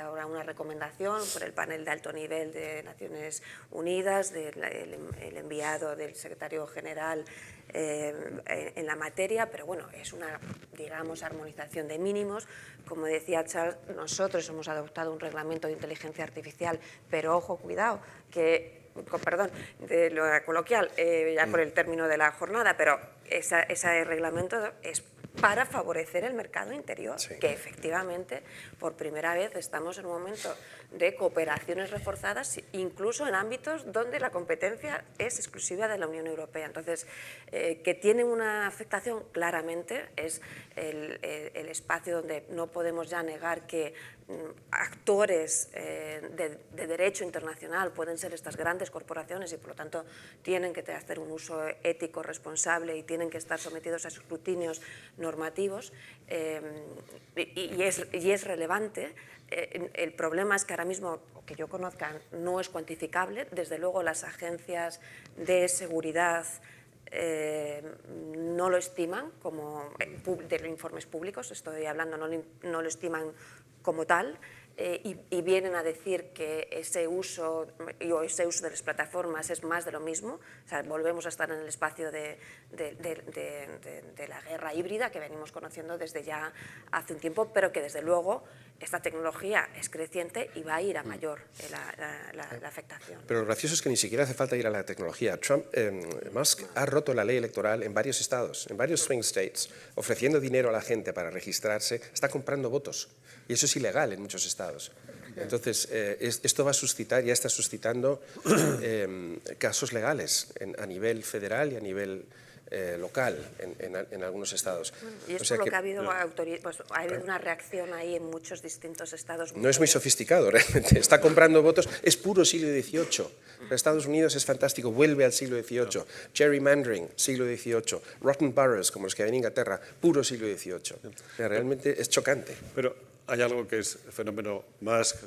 ahora una recomendación por el panel de alto nivel de Naciones Unidas, el enviado del secretario general en la materia, pero bueno, es una, digamos, armonización de mínimos. Como decía Charles, nosotros hemos adoptado un reglamento de inteligencia artificial, pero ojo, cuidado, que de lo coloquial, ya por el término de la jornada, pero ese reglamento es para favorecer el mercado interior, Sí. que efectivamente por primera vez estamos en un momento de cooperaciones reforzadas, incluso en ámbitos donde la competencia es exclusiva de la Unión Europea. Entonces, que tiene una afectación claramente es el espacio donde no podemos ya negar que actores de derecho internacional pueden ser estas grandes corporaciones y por lo tanto tienen que hacer un uso ético responsable y tienen que estar sometidos a escrutinios normativos y es relevante. El problema es que ahora mismo, que yo conozca, no es cuantificable. Desde luego las agencias de seguridad no lo estiman como de los informes públicos, estoy hablando, no lo estiman como tal, y vienen a decir que ese uso de las plataformas es más de lo mismo. O sea, volvemos a estar en el espacio de la guerra híbrida que venimos conociendo desde ya hace un tiempo, pero que desde luego esta tecnología es creciente y va a ir a mayor la afectación. Pero lo gracioso es que ni siquiera hace falta ir a la tecnología. Musk ha roto la ley electoral en varios estados, en varios swing states, ofreciendo dinero a la gente para registrarse, está comprando votos. Y eso es ilegal en muchos estados. Entonces, esto va a suscitar, ya está suscitando casos legales a nivel federal y a nivel local en algunos estados. Y es O sea por lo que ha habido, ha habido una reacción ahí en muchos distintos estados. No es muy sofisticado, realmente. Está comprando votos. Es puro siglo XVIII. Estados Unidos es fantástico, vuelve al siglo XVIII. Gerrymandering, siglo XVIII. Rotten boroughs, como los que hay en Inglaterra, puro siglo XVIII. O sea, realmente es chocante. Pero hay algo que es el fenómeno más,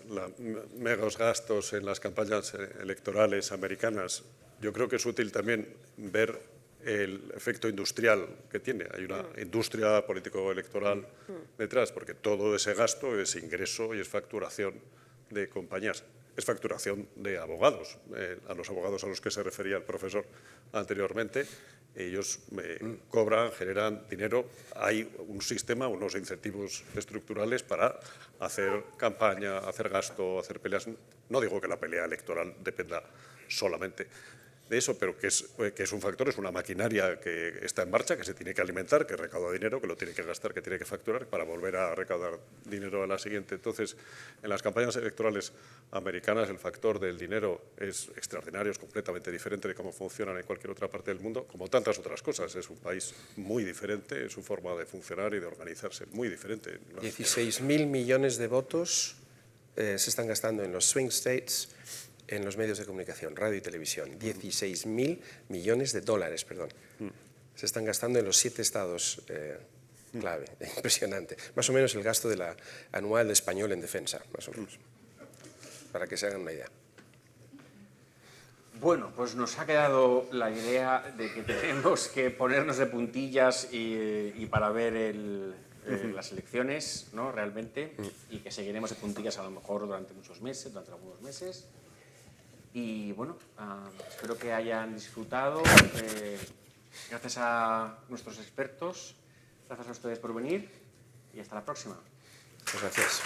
megas gastos en las campañas electorales americanas. Yo creo que es útil también ver el efecto industrial que tiene. Hay una industria político-electoral detrás, porque todo ese gasto es ingreso y es facturación de compañías. Es facturación de abogados, a los abogados a los que se refería el profesor anteriormente. Ellos cobran, generan dinero. Hay un sistema, unos incentivos estructurales para hacer campaña, hacer gasto, hacer peleas. No digo que la pelea electoral dependa solamente de eso, pero que es un factor, es una maquinaria que está en marcha, que se tiene que alimentar, que recauda dinero, que lo tiene que gastar, que tiene que facturar para volver a recaudar dinero a la siguiente. Entonces, en las campañas electorales americanas el factor del dinero es extraordinario, es completamente diferente de cómo funcionan en cualquier otra parte del mundo, como tantas otras cosas. Es un país muy diferente, es su forma de funcionar y de organizarse muy diferente. 16.000 millones de votos se están gastando en los swing states, en los medios de comunicación, radio y televisión. 16.000 millones de dólares, perdón. Se están gastando en los 7 estados clave. Impresionante. Más o menos el gasto de la anual de español en defensa, más o menos. Para que se hagan una idea. Bueno, pues nos ha quedado la idea de que tenemos que ponernos de puntillas y para ver las elecciones, ¿no? Realmente, y que seguiremos de puntillas a lo mejor durante muchos meses, durante algunos meses. Y bueno, espero que hayan disfrutado. Gracias a nuestros expertos, gracias a ustedes por venir y hasta la próxima. Muchas gracias.